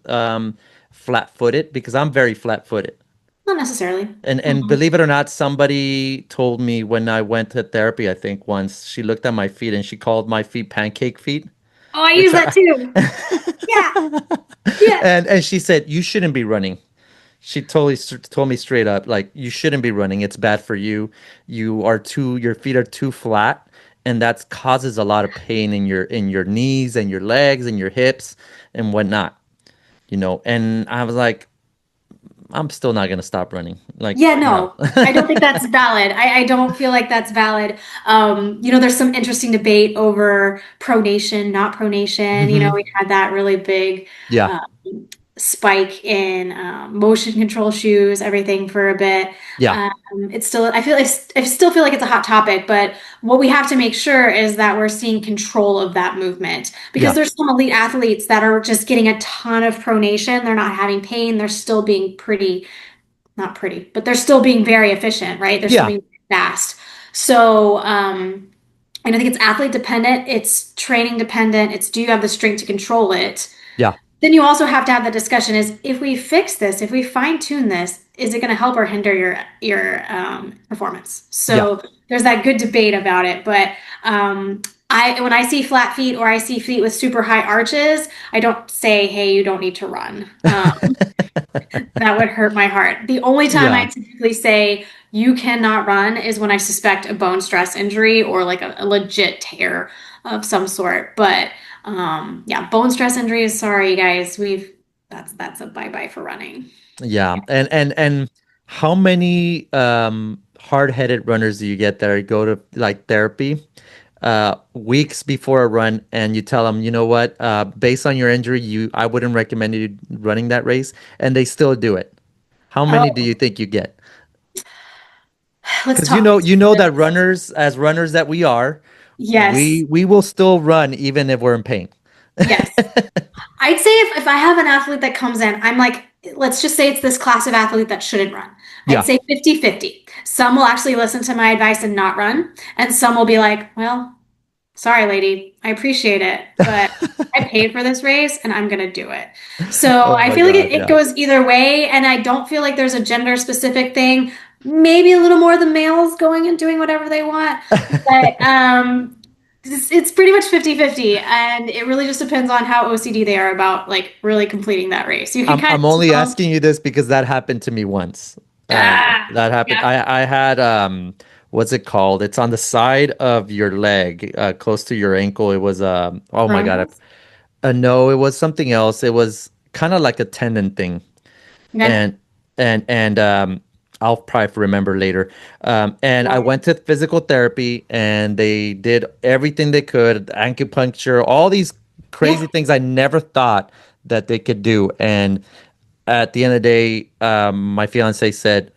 flat-footed? Because I'm very flat-footed. Not necessarily. And Mhm. believe it or not, somebody told me when I went to therapy, I think once, she looked at my feet and she called my feet pancake feet, Oh, I use which that I too. Yeah. Yeah. and she said you shouldn't be running. She totally told me straight up, like, you shouldn't be running. It's bad for you. Your feet are too flat. and that causes a lot of pain in your knees and your legs and your hips and whatnot, you know. And I was like, I'm still not gonna stop running. Like, Yeah, no. no, I don't think that's valid. I don't feel like that's valid. There's some interesting debate over pronation, not pronation. Hmm. We had that really big Yeah, uh, spike in motion control shoes, everything for a bit. yeah, Um, I still feel like it's a hot topic, but what we have to make sure is that we're seeing control of that movement because yeah, there's some elite athletes that are just getting a ton of pronation. They're not having pain. They're still being not pretty, but they're still being very efficient, right? They're still yeah, being fast. So, and I think it's athlete dependent, it's training dependent, it's do you have the strength to control it? yeah, Then you also have to have the discussion is if we fix this, if we fine tune this, is it going to help or hinder your performance? yeah. So there's that good debate about it. But I when I see flat feet or I see feet with super high arches, I don't say, hey, you don't need to run. That would hurt my heart. The only time I Yeah. typically say you cannot run is when I suspect a bone stress injury or like a legit tear of some sort. But yeah, bone stress injuries, sorry guys, we've that's a bye-bye for running. Yeah. And how many hard-headed runners do you get that go to like therapy weeks before a run and you tell them, you know what, based on your injury, you I wouldn't recommend you running that race, and they still do it. How many do Oh, you think you get? let's Because talk you know that specifics. runners, as runners that we are, Yes, we will still run even if we're in pain. yes. I'd say if I have an athlete that comes in, I'm like, let's just say it's this class of athlete that shouldn't run. I'd Yeah. say 50-50. Some will actually listen to my advice and not run, and some will be like, well, sorry, lady, I appreciate it, but I paid for this race and I'm gonna do it. So Oh I my feel like God. it Yeah. goes either way, and I don't feel like there's a gender specific thing. Maybe a little more the males going and doing whatever they want, but it's pretty much 50-50, and it really just depends on how OCD they are about like really completing that race. You can kind I'm of only tell. asking you this because that happened to me once. That happened. Yeah. I had what's it called? It's on the side of your leg, close to your ankle. It was oh my God. Broncos. No, it was something else. It was kind of like a tendon thing. Okay. And I'll probably remember later. And I Yeah. went to physical therapy and they did everything they could, acupuncture, all these Yeah. crazy things I never thought that they could do. And at the end of the day, my fiance said,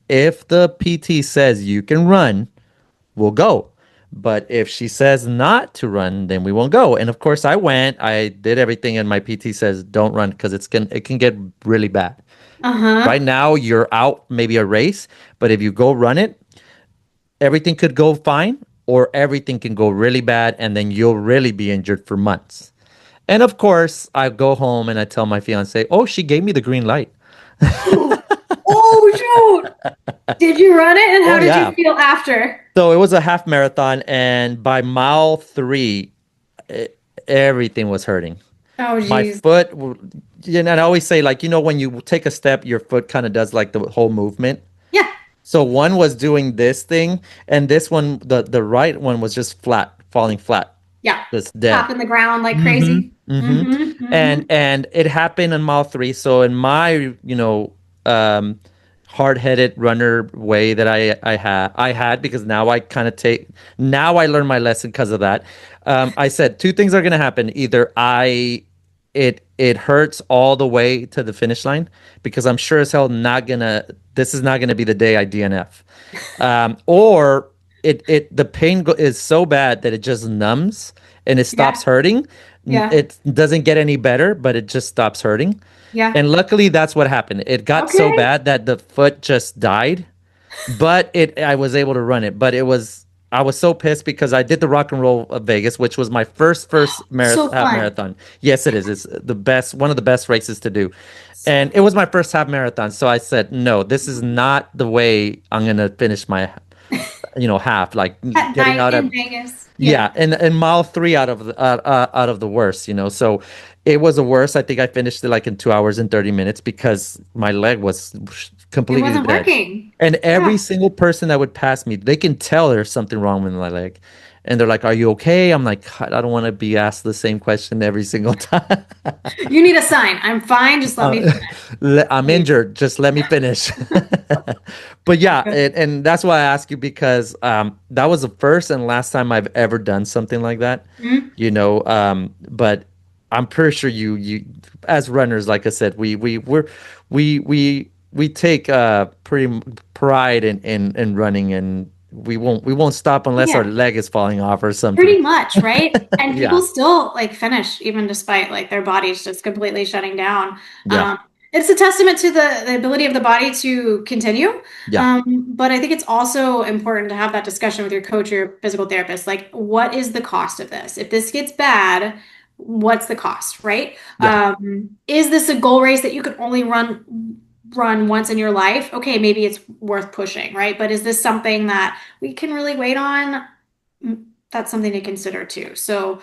if the PT says you can run, we'll go. But if she says not to run, then we won't go. And of course, I went. I did everything, and my PT says don't run because it can get really bad. Right Uh-huh. now, you're out maybe a race, but if you go run it, everything could go fine, or everything can go really bad, and then you'll really be injured for months. And of course, I go home and I tell my fiance, "Oh, she gave me the green light." Oh, shoot. Did you run it and how Oh did you yeah. feel after? So it was a half marathon, and by mile three, e- everything was hurting. Oh, My geez. foot, and I always say, like, you know, when you take a step, your foot kind of does like the whole movement. Yeah. So one was doing this thing, and this one, the right one was just flat, falling flat, Yeah. just dead. Tapping the ground like Mm-hmm. crazy. Mm-hmm. Mm-hmm. Mm-hmm. And it happened in mile three. So in my, um, hard-headed runner way that I had because now I kind of take now I learned my lesson because of that. I said two things are gonna happen. Either it hurts all the way to the finish line because I'm sure as hell not gonna this is not gonna be the day I DNF. Or the pain is so bad that it just numbs and it stops Yeah. hurting. Yeah. It doesn't get any better, but it just stops hurting. Yeah. And luckily, that's what happened. It got so Okay. bad that the foot just died, but it I was able to run it. But I was so pissed because I did the Rock and Roll of Vegas, which was my first So half fun. marathon. Yes, it is. It's the best, one of the best races to do. And it was my first half marathon. So I said, no, this is not the way I'm gonna finish my, half. Like At getting night out in of Vegas. Yeah. yeah, and mile three out of the worst, So it was the worst. I think I finished it like in 2 hours and 30 minutes because my leg was It completely wasn't dead. working. And every Yeah. single person that would pass me, they can tell there's something wrong with my leg. And they're like, "Are you okay?" I'm like, "God, I don't want to be asked the same question every single time. You need a sign. I'm fine. Just let me Uh, finish. I'm Please. injured. Just let me finish." But yeah, Good. and that's why I ask you because that was the first and last time I've ever done something like that, Mhm. but I'm pretty sure you as runners, like I said, we take pretty pride in running, and we won't stop unless our Yeah. leg is falling off or something. Pretty much, right? And people Yeah, still like finish even despite like their bodies just completely shutting down. yeah, Um, it's a testament to the ability of the body to continue. yeah, But I think it's also important to have that discussion with your coach or your physical therapist. Like, what is the cost of this? If this gets bad, what's the cost, right? yeah, Is this a goal race that you could only run once in your life? Okay, maybe it's worth pushing, right? But is this something that we can really wait on? That's something to consider too. So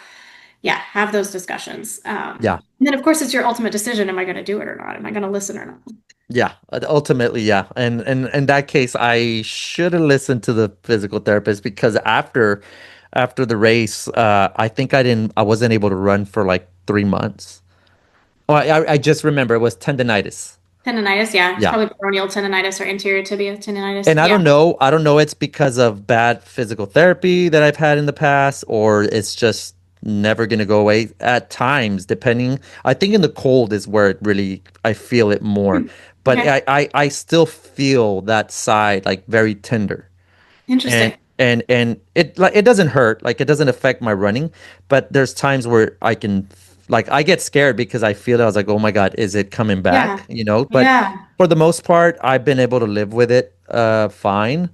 yeah, have those discussions. yeah. And then of course it's your ultimate decision. Am I going to do it or not? Am I going to listen or not? Yeah, ultimately, yeah. And in that case, I should have listened to the physical therapist because after the race, I wasn't able to run for like 3 months. Oh, I just remember it was tendonitis. Tendonitis, yeah. It's Yeah. probably peroneal tendonitis or anterior tibia tendonitis. And I Yeah. don't know. I don't know it's because of bad physical therapy that I've had in the past, or it's just never gonna go away at times, depending. I think in the cold is where it really I feel it more. Hmm. But Okay. I still feel that side like very tender. And Interesting. and it doesn't hurt, like it doesn't affect my running, but there's times where I get scared because I feel that I was like, oh my God, is it coming Yeah. back? But Yeah. for the most part, I've been able to live with it fine.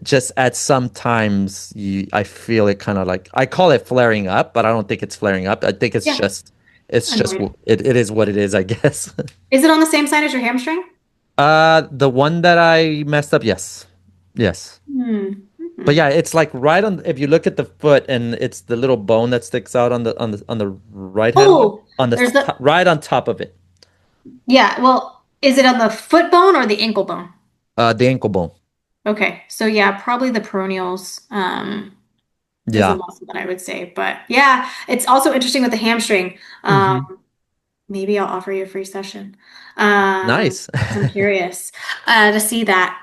Just at some times I feel it kind of like I call it flaring up, but I don't think it's flaring up. I think Yeah. it's just Annoyed. it is what it is, I guess. Is it on the same side as your hamstring? The one that I messed up, yes. Yes. Hmm. But Mhm. yeah, it's like right on if you look at the foot and it's the little bone that sticks out on the right hand one Oh, on the there's the, right on top of it. yeah. Well, is it on the foot bone or the ankle bone? The ankle bone. Okay. So yeah, probably the peroneals. Is the Yeah. muscle that I would say. But yeah, it's also interesting with the hamstring. Hmm. Maybe I'll offer you a free session. Nice. 'Cause I'm curious to see that.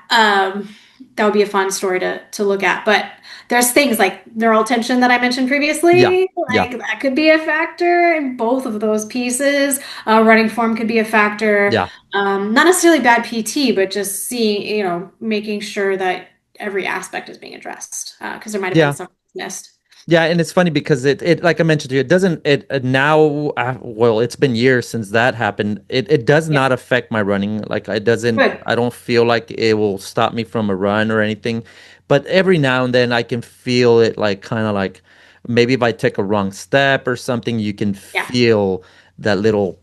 That would be a fun story to look at. But there's things like neural tension that I mentioned Yeah. previously, Yeah. like that could be a factor in both of those pieces. Running form could be a factor. Yeah. Not necessarily bad PT, but just seeing, making sure that every aspect is being addressed because there might have been Yeah. some missed. Yeah, and it's funny because it like I mentioned to you, it doesn't it now well, it's been years since that happened. It does Yeah, not affect my running. Like it doesn't good. I don't feel like it will stop me from a run or anything. But every now and then I can feel it like kind of like maybe if I take a wrong step or something, you can Yeah. feel that little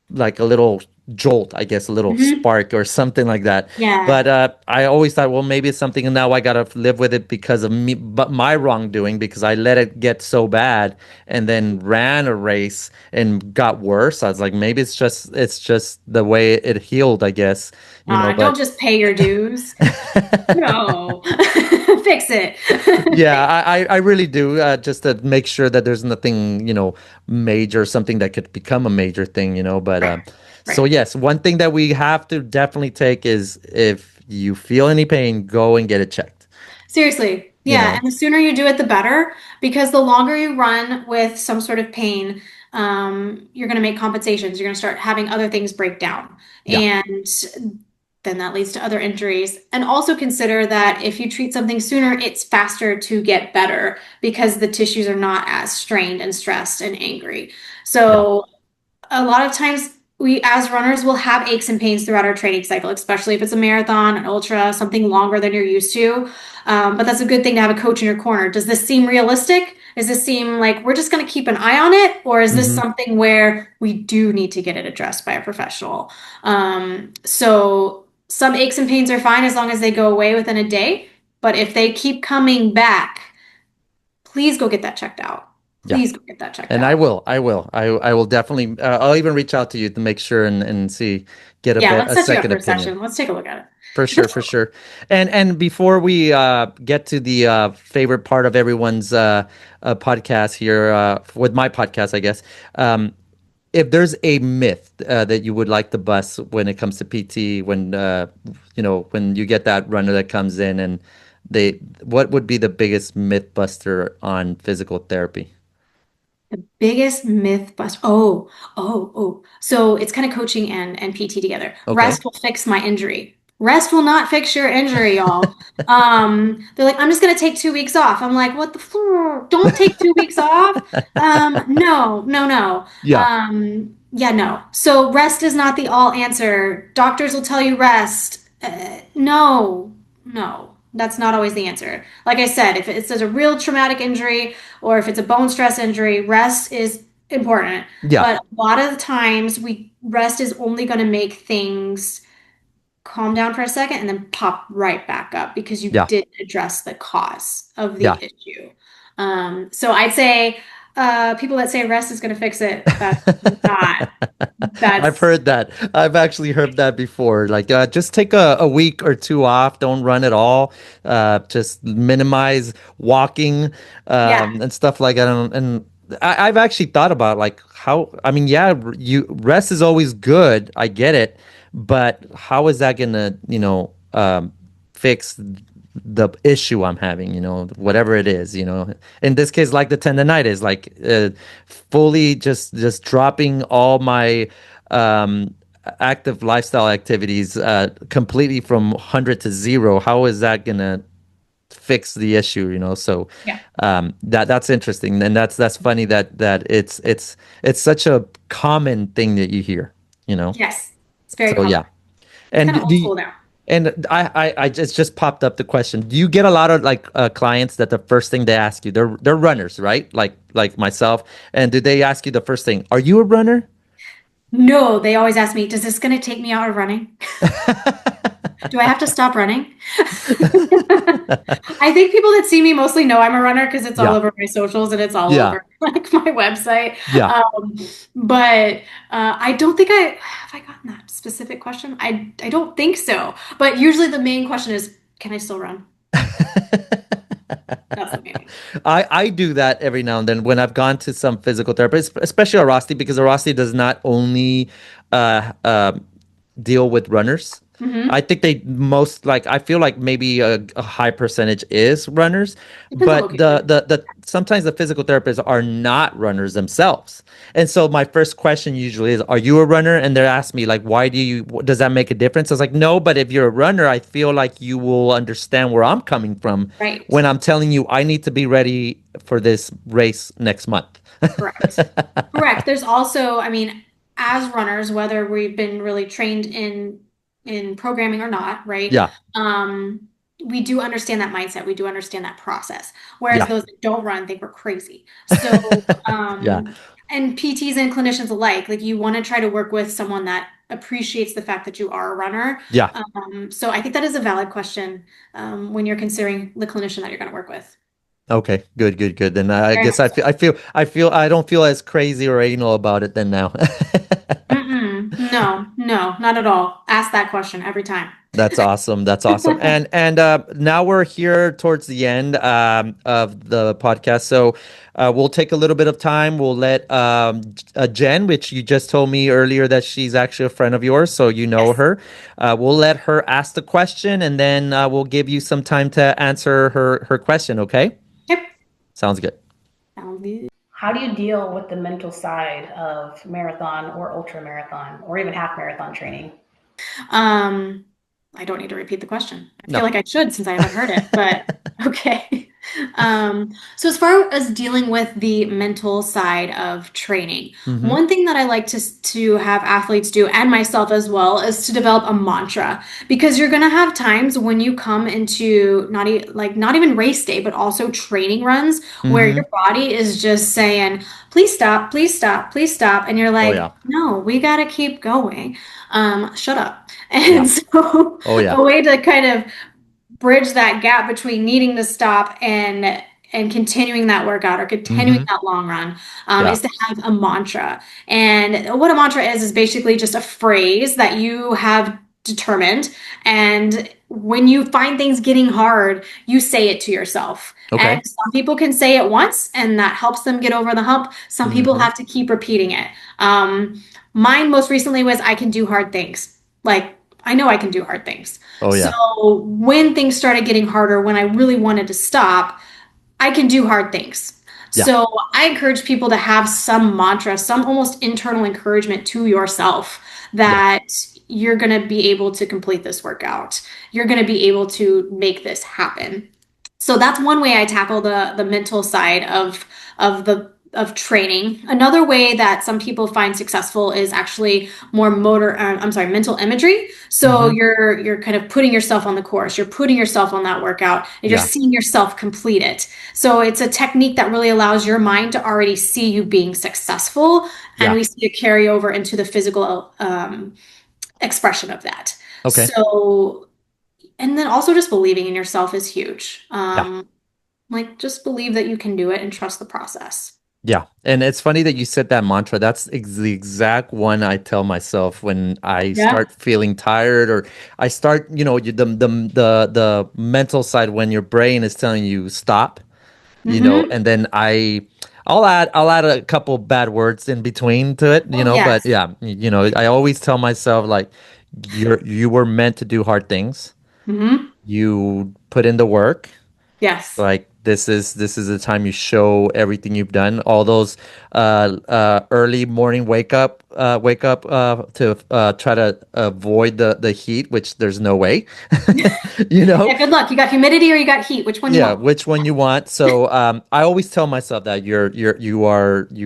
like a little jolt, I guess, a little Hmm. spark or something like that. Yeah. But I always thought, well, maybe it's something, and now I gotta live with it because of me, but my wrongdoing because I let it get so bad and then ran a race and got worse. I was like, maybe it's just the way it healed, I guess, Don't but. just pay your dues. No. Fix it. Yeah, Fix. I really do, just to make sure that there's nothing, major, something that could become a major thing. But Right. so Right. yes, one thing that we have to definitely take is if you feel any pain, go and get it checked. Seriously. You Yeah. know, And the sooner you do it, the better, because the longer you run with some sort of pain, you're going to make compensations. You're going to start having other things break down. yeah, And then that leads to other injuries. And also consider that if you treat something sooner, it's faster to get better because the tissues are not as strained and stressed and angry. yeah, So a lot of times we as runners will have aches and pains throughout our training cycle, especially if it's a marathon, an ultra, something longer than you're used to. But that's a good thing to have a coach in your corner. Does this seem realistic? Does this seem like we're just going to keep an eye on it? Or is this hmm, something where we do need to get it addressed by a professional? So some aches and pains are fine as long as they go away within a day. But if they keep coming back, please go get that checked out. yeah. Please go get that checked And out. I will definitely. I'll even reach out to you to make sure and see, get Yeah, let's a set you up second for a opinion. session. Let's take a look at it. For sure, for sure. And before we get to the favorite part of everyone's podcast here, with my podcast, I guess, if there's a myth that you would like to bust when it comes to PT, when when you get that runner that comes in and what would be the biggest myth buster on physical therapy? The biggest myth bust. Oh. So it's kind of coaching and PT together. Okay. Rest will fix my injury. Rest will not fix your injury, y'all. They're like, I'm just gonna take 2 weeks off. I'm like, what the don't take 2 weeks off. No, no, no. Yeah, Yeah, no. So rest is not the all answer. Doctors will tell you rest. No, no. That's not always the answer. Like I said, if it's a real traumatic injury or if it's a bone stress injury, rest is important. yeah, But a lot of the times we rest is only going to make things calm down for a second and then pop right back up because you yeah, didn't address the cause of the yeah. issue. So I'd say people that say rest is going to fix it, not, I've that's, heard that. I've actually heard that before. Like, just take a week or two off. Don't run at all. Just minimize walking yeah, and stuff like that. And I've actually thought about like how. I mean, yeah, you rest is always good. I get it, but how is that gonna, fix the issue I'm having, whatever it is, in this case, like the tendonitis, like fully just dropping all my um, active lifestyle activities completely from 100 to zero. How is that gonna fix the issue? So yeah, that's interesting, and that's funny that it's such a common thing that you hear, you know. yes, it's very So common. yeah, It's kind and of old school now. I just popped up the question. Do you get a lot of like clients that the first thing they ask you, they're runners, right? Like myself. And do they ask you the first thing, are you a runner? No, they always ask me, does this going to take me out of running? Do I have to stop running? I think people that see me mostly know I'm a runner because it's all Yeah. over my socials and it's all Yeah. over like my website. Yeah. But I don't think have I gotten that specific question. I don't think so. But usually the main question is, can I still run? That's the main. I do that every now and then when I've gone to some physical therapist, especially Arasti, because Arasti does not only uh, uh, deal with runners. I Mm-hmm. think they most like I feel like maybe a high percentage is runners, Depends on but location. the sometimes the physical therapists are not runners themselves. And so my first question usually is, are you a runner? And they're asking me like, why does that make a difference? I was like, no, but if you're a runner, I feel like you will understand where I'm coming from Right. when I'm telling you I need to be ready for this race next month. Correct. Correct. There's also, I mean, as runners, whether we've been really trained in programming or not, right? Yeah, We do understand that mindset. We do understand that process. Whereas yeah, those that don't run think we're crazy. So, yeah, and PTs and clinicians alike, like you want to try to work with someone that appreciates the fact that you are a runner. yeah. So I think that is a valid question when you're considering the clinician that you're going to work with. Okay, good, good, good. Then I Very guess much so. I don't feel as crazy or anal about it then now. Mm-mm. No, no, not at all. Ask that question every time. That's awesome. That's awesome. And now we're here towards the end of the podcast. So we'll take a little bit of time. We'll let Jen, which you just told me earlier that she's actually a friend of yours, so you know Yes. her. We'll let her ask the question, and then we'll give you some time to answer her question. Okay? Yep. Sounds good. Sounds good. How do you deal with the mental side of marathon or ultra marathon or even half marathon training? Um, I don't need to repeat the question. I feel No. like I should since I haven't heard it, but okay. So as far as dealing with the mental side of training, Mm-hmm. one thing that I like to have athletes do and myself as well is to develop a mantra because you're gonna have times when you come into not even race day, but also training runs where Mm-hmm. your body is just saying, please stop, please stop, please stop, and you're Oh like, yeah. no, we gotta keep going. Shut up. Yeah. And so Oh yeah. a way to kind of bridge that gap between needing to stop and continuing that workout or continuing Mm-hmm. that long run Yeah. is to have a mantra. And what a mantra is basically just a phrase that you have determined. And when you find things getting hard, you say it to yourself. And Okay. some people can say it once and that helps them get over the hump. Some people Hmm. have to keep repeating it. Mine most recently was I can do hard things. Like, I know I can do hard things. Oh So yeah. when things started getting harder, when I really wanted to stop, I can do hard things. Yeah. So I encourage people to have some mantra, some almost internal encouragement to yourself Yeah. that you're going to be able to complete this workout. You're going to be able to make this happen. So that's one way I tackle the mental side of training. Another way that some people find successful is actually more I'm sorry, mental imagery. So Hmm. you're kind of putting yourself on the course, you're putting yourself on that workout, and you're Yeah. seeing yourself complete it. So it's a technique that really allows your mind to already see you being successful, and Yeah. we see it carry over into the physical expression of that. Okay. So, and then also just believing in yourself is huge. Yeah. Like just believe that you can do it and trust the process. Yeah. And it's funny that you said that mantra. That's the exact one I tell myself when I Yeah. start feeling tired, or I start, the mental side when your brain is telling you stop, Mm-hmm. and then I'll add a couple bad words in between to it, Oh, but yes. yeah, I always tell myself like you were meant to do hard things. Mm-hmm. You put in the work. Yes. Like this is the time you show everything you've done. All those early morning wake up to try to avoid the heat, which there's no way, you know. Yeah, good luck. You got humidity or you got heat? Which one you Yeah, want? which one you want. So I always tell myself that you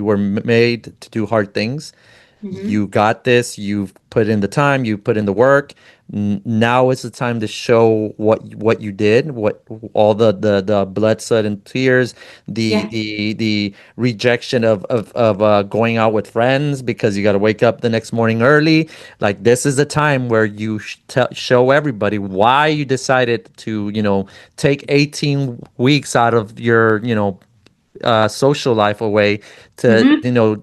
were made to do hard things. Mm-hmm. You got this. You've put in the time. You put in the work. Now is the time to show what you did, what all the blood, sweat, and tears, Yeah. the rejection of going out with friends because you got to wake up the next morning early. Like this is the time where you show everybody why you decided to take 18 weeks out of your social life away to Mm-hmm.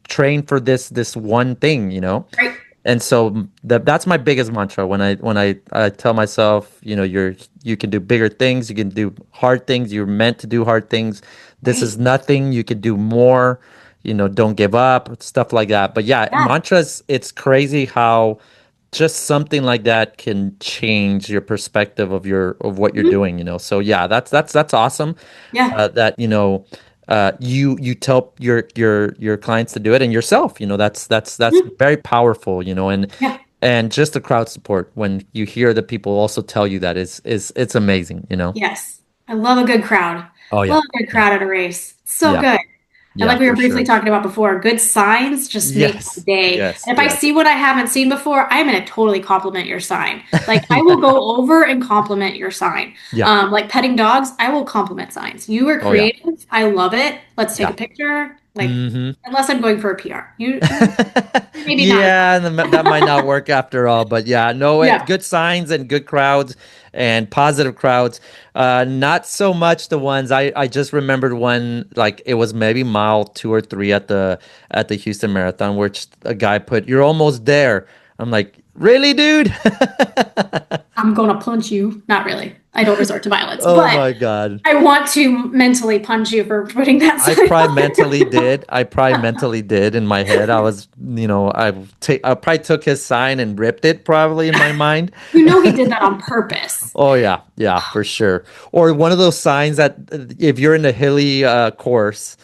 train for this one thing. Right. And so that's my biggest mantra when I tell myself, you can do bigger things, you can do hard things, you're meant to do hard things. This is Right. nothing, you can do more, don't give up, stuff like that. But yeah, Yeah. mantras, it's crazy how just something like that can change your perspective of what you're Mm-hmm. doing. So yeah, that's awesome. Yeah. That you tell your clients to do it, and yourself, that's Mhm. very powerful, and Yeah. just the crowd support when you hear the people also tell you that is it's amazing. Yes. I love a good crowd. Oh yeah. Love a good Yeah. crowd at a race. It's so Yeah. good. And Yeah, like we were for briefly sure. talking about before, good signs just make my Yes. day. Yes. And if I Yes. see what I haven't seen before, I'm going to totally compliment your sign. Like I will Yeah. go over and compliment your sign. Yeah. Like petting dogs, I will compliment signs. You are Oh yeah. creative. I love it. Let's take a Yeah. picture. Like, Hmm. unless I'm going for a PR. Maybe not as Yeah, and much. that might not work after all, but yeah, no, Yeah. good signs and good crowds and positive crowds. Not so much the ones I just remembered one, like it was maybe mile 2 or 3 at the Houston Marathon, which a guy put, "You're almost there." I'm like, really, dude? I'm gonna punch you. Not really. I don't resort to violence, Oh but my God. I want to mentally punch you for putting that I sign probably on mentally there. did. I probably mentally did in my head. I was, I probably took his sign and ripped it probably in my mind. You know he did that on purpose. Oh yeah, yeah, for sure. Or one of those signs that if you're in the hilly course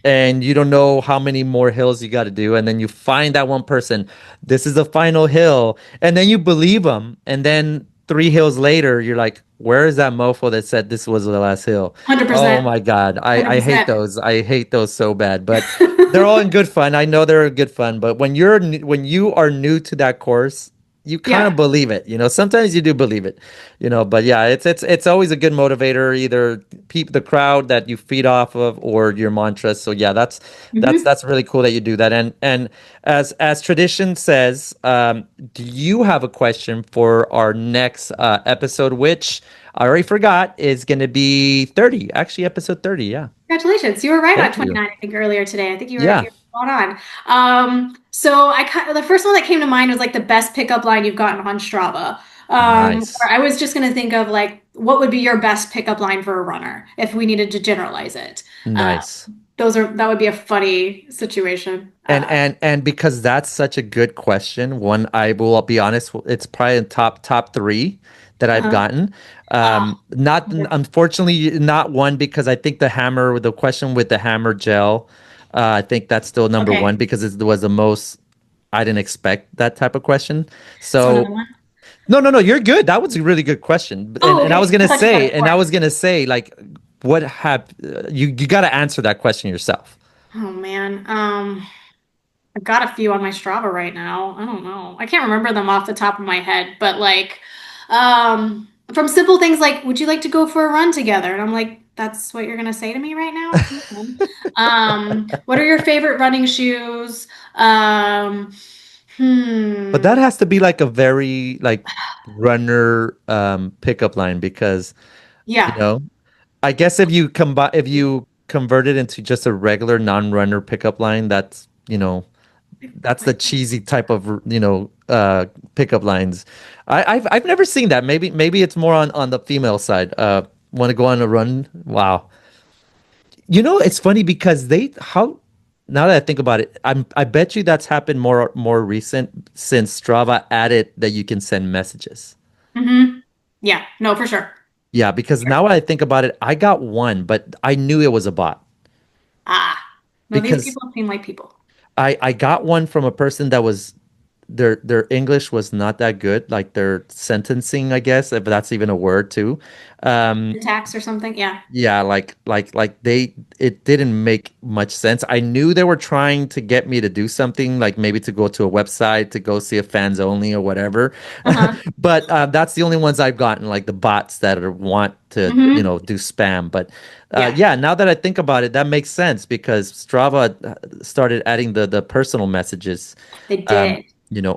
and you don't know how many more hills you got to do, and then you find that one person, this is the final hill, and then you believe them, and then 3 hills later, you're like, where is that mofo that said this was the last hill? Oh 100%. my God, I hate 100%. those. I hate those so bad, but they're all in good fun. I know they're good fun, but when you are new to that course, you kind of Yeah. believe it. Sometimes you do believe it. But yeah, it's always a good motivator, either the crowd that you feed off of or your mantras. So yeah, Hmm. that's really cool that you do that. And as tradition says, do you have a question for our next episode, which I already forgot is going to be 30, actually episode 30. Yeah. Congratulations. You were right about Thank you. 29, I think, earlier today. I think you were Yeah. Spot on. So the first one that came to mind was like the best pickup line you've gotten on Strava. Or Nice. I was just gonna think of like what would be your best pickup line for a runner if we needed to generalize it. Uh, Nice. that would be a funny situation. And because that's such a good question, one I will be honest, it's probably in top three that I've Uh-huh. gotten. Oh, Not unfortunately not one because I think the question with the hammer gel, I think that's still number one okay. because it was the most I didn't expect that type of question. So another So one. no, no, no, you're good. That was a really good question. And Oh, and I was okay. I gonna thought you had say, a and I fourth. was gonna say, like, what have you got to answer that question yourself. Oh man. I've got a few on my Strava right now. I don't know. I can't remember them off the top of my head, but like, from simple things like, would you like to go for a run together? And I'm like, that's what you're gonna say to me right now? Okay. What are your favorite running shoes? Um, But that hmm. has to be like a very like runner pickup line because, you Yeah. know, I guess if you convert it into just a regular non-runner pickup line, that's the cheesy type of, pickup lines. I've never seen that. Maybe it's more on the female side. Want to go on a run? Wow. It's funny because now that I think about it, I bet you that's happened more recent since Strava added that you can send messages. Hmm. Yeah. No, for sure. Yeah, because now I think about it, I got one, but I knew it was a bot Ah. No, these because people seem like people. I got one from a person that was their English was not that good, like their sentencing, I guess, if that's even a word too. Um, Tax or something. Yeah. Yeah, like it didn't make much sense. I knew they were trying to get me to do something, like maybe to go to a website to go see a fans only or whatever. Uh-huh. But that's the only ones I've gotten, like the bots that want to, Hmm. do spam. But Yeah. yeah, now that I think about it, that makes sense because Strava started adding the personal messages. They Um, did.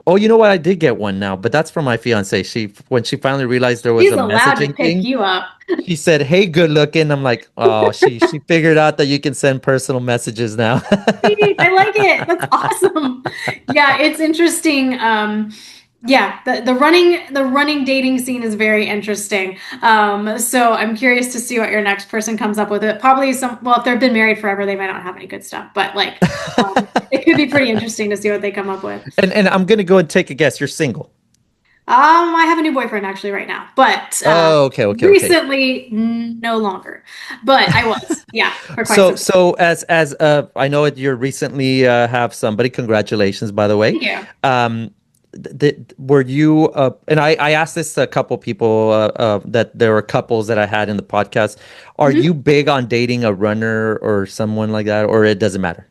oh, you know what? I did get one now, but that's from my fiance. When she finally realized there was He's a allowed to messaging pick thing. you up. She said, "Hey, good looking." I'm like, "Oh, she figured out that you can send personal messages now." Sweet. I like it. That's awesome. Yeah, it's interesting. Yeah, the running dating scene is very interesting. So I'm curious to see what your next person comes up with. It probably well, if they've been married forever, they might not have any good stuff, but like, it could be pretty interesting to see what they come up with. And I'm gonna go and take a guess. You're single. I have a new boyfriend actually right now, but Oh, okay, okay, okay. recently no longer. But I was, yeah, for quite So some time. so as I know it. You're recently have somebody. Congratulations, by the way. Thank you. Um, were you and I asked this to a couple people that there were couples that I had in the podcast. Are you Mhm. big on dating a runner or someone like that, or it doesn't matter?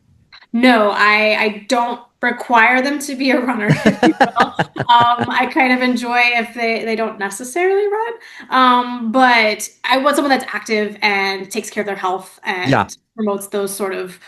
No, I don't require them to be a runner, if you will. I kind of enjoy if they don't necessarily run. But I want someone that's active and takes care of their health Yeah. and promotes those sort of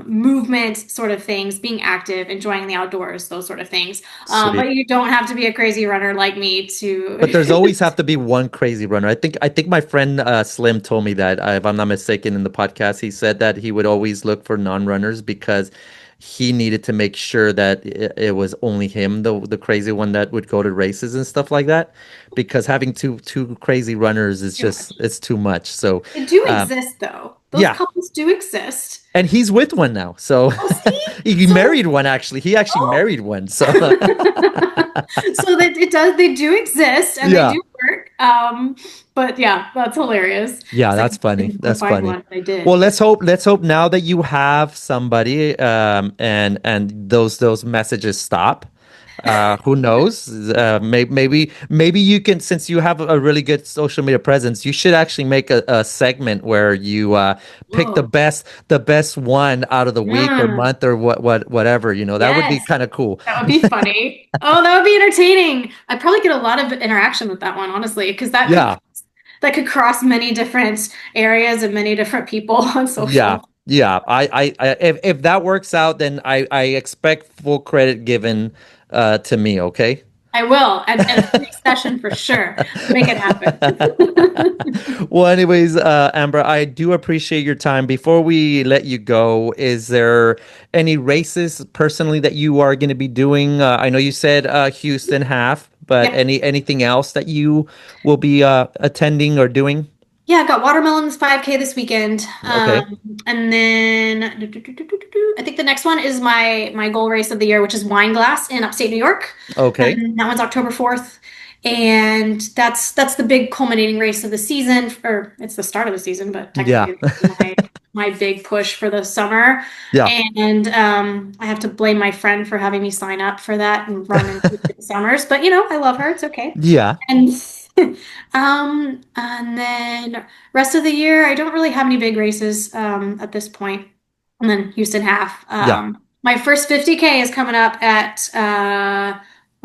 movement sort of things, being active, enjoying the outdoors, those sort of things. But Sweet. you don't have to be a crazy runner like me But to. there's always have to be one crazy runner. I think my friend Slim told me that if I'm not mistaken in the podcast, he said that he would always look for non-runners because he needed to make sure that it was only him, the crazy one that would go to races and stuff like that. Because having two crazy runners is Too just much. it's too much. So They do um, exist, though. Those yeah, couples do exist. and he's with one now. So Oh, see? he So, married one actually. He actually oh. married one. So So that they do exist and they yeah. do work. But yeah, that's hilarious. Yeah, It's like that's funny. go That's find funny. one. They Well, did. let's hope now that you have somebody and those messages stop. Who knows? Maybe you can, since you have a really good social media presence, you should actually make a segment where you pick the Whoa. best one out of the week or Mm, month or whatever, that would be yes, kind of cool. that would be funny. Oh, that would be entertaining. I'd probably get a lot of interaction with that one, honestly, because Yeah. that could cross many different areas and many different people on Yeah, social. yeah. If that works out, then I expect full credit given to me. Okay. I will, and a free session for sure. Make it happen. Well, anyways, Amber, I do appreciate your time. Before we let you go, is there any races personally that you are going to be doing? I know you said Houston half, but Yep. anything else that you will be attending or doing? Yeah, I got Watermelons 5K this weekend. Okay. And then I think the next one is my goal race of the year, which is Wine Glass in upstate New York. Okay. And that one's October 4th. And that's the big culminating race of the season, or it's the start of the season, but Yeah. technically it's my big push for the summer. Yeah. And I have to blame my friend for having me sign up for that and run into the summers. But I love her. It's okay. Yeah. And and then rest of the year, I don't really have any big races at this point. And then Houston half. Yeah. My first 50K is coming up at I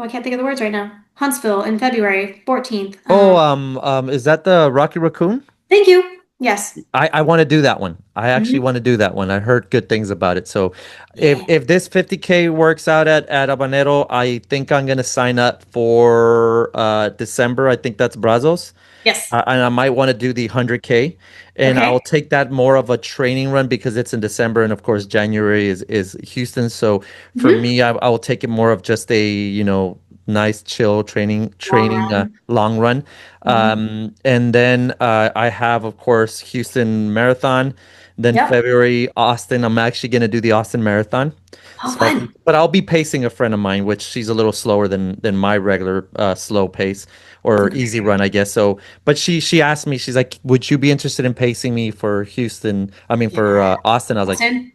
can't think of the words right now. Huntsville in February 14th. Oh, is that the Rocky Raccoon? Thank you. Yes. I want to do that one. I actually Mhm. want to do that one. I heard good things about it. So Yeah. if this 50K works out at Habanero, I think I'm gonna sign up for December. I think that's Brazos. Yes. And I might want to do the 100K, and Okay. I'll take that more of a training run because it's in December, and of course January is Houston. So for Mhm. me, I will take it more of just a nice chill Long training run. long run. Mhm. And then I have of course Houston Marathon. Then Yep. February Austin. I'm actually gonna do the Austin Marathon. Oh, So fun. but I'll be pacing a friend of mine, which she's a little slower than my regular slow pace or easy run, I guess. So, but she asked me, she's like, "Would you be interested in pacing me for Houston? I mean, for Yeah. Austin?" I was like, Austin.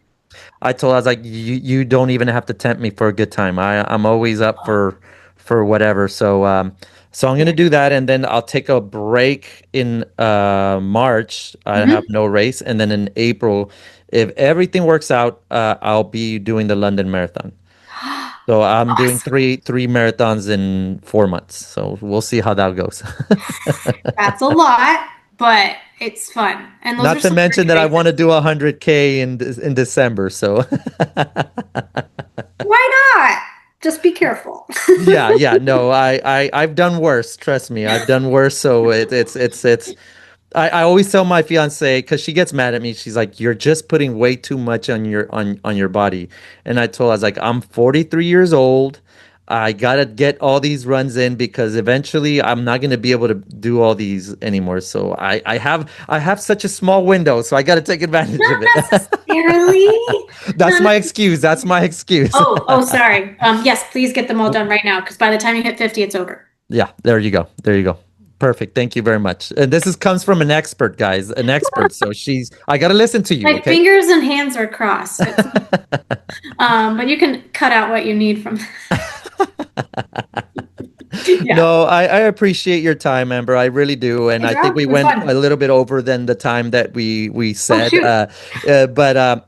I was like, you don't even have to tempt me for a good time. I'm always up for whatever. So so I'm gonna Yeah. do that, and then I'll take a break in March. I have Mhm. no race, and then in April, if everything works out, I'll be doing the London Marathon. So I'm doing Awesome. three marathons in 4 months. So we'll see how that goes. That's a lot, but it's fun. And those Not are to some mention great that I want to races. do 100K in December. So Why not? Just be careful. yeah, no, I've done worse. Trust me, I've done worse. So it's. I always tell my fiance because she gets mad at me. She's like, "You're just putting way too much on your body." And I told her, I was like, "I'm 43 years old. I gotta get all these runs in because eventually I'm not gonna be able to do all these anymore. So I have such a small window, so I gotta take advantage Not of it." necessarily. That's Not my necessarily. excuse. That's my excuse. Oh, sorry. Yes, please get them all done right now because by the time you hit 50, it's over. Yeah, there you go. There you go. Perfect. Thank you very much. And this is comes from an expert, guys, an expert. So I got to listen to you, My okay? fingers and hands are crossed. But you can cut out what you need from. Yeah. No, I appreciate your time, Amber. I really do, and Thanks, I think Rob. we It was went a fun. little bit over than the time that we Oh, said. shoot. But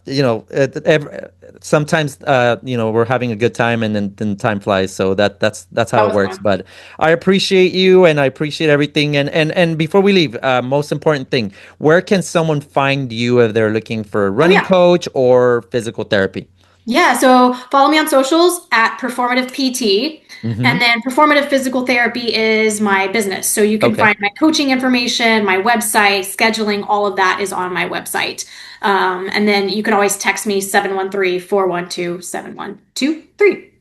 sometimes we're having a good time, and then time flies. So that's how That it was works. fun. But I appreciate you, and I appreciate everything. And before we leave, most important thing, where can someone find you if they're looking for a Oh, running yeah. coach or physical therapy? Yeah, so follow me on socials at Performative PT. Mm-hmm. And then Performative Physical Therapy is my business. So you can Okay. find my coaching information, my website, scheduling, all of that is on my website. And then you can always text me 713-412-7123.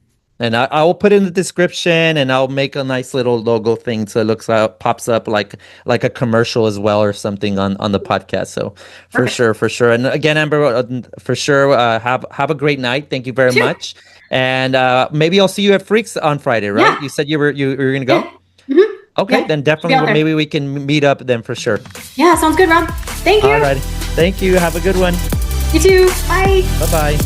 And I will put in the description, and I'll make a nice little logo thing so it looks out pops up like a commercial as well or something on the podcast. So for Perfect. sure, for sure. And again, Amber, for sure, have a great night. Thank you very You too. much. And maybe I'll see you at Freaks on Friday, right? Yeah. You said you were gonna go. Yeah. Hmm. Okay, Yeah. then Should be definitely out there. maybe we can meet up then for sure. Yeah, sounds good, Rob. Thank All you. right. Thank you. Have a good one. You too. Bye. Bye bye.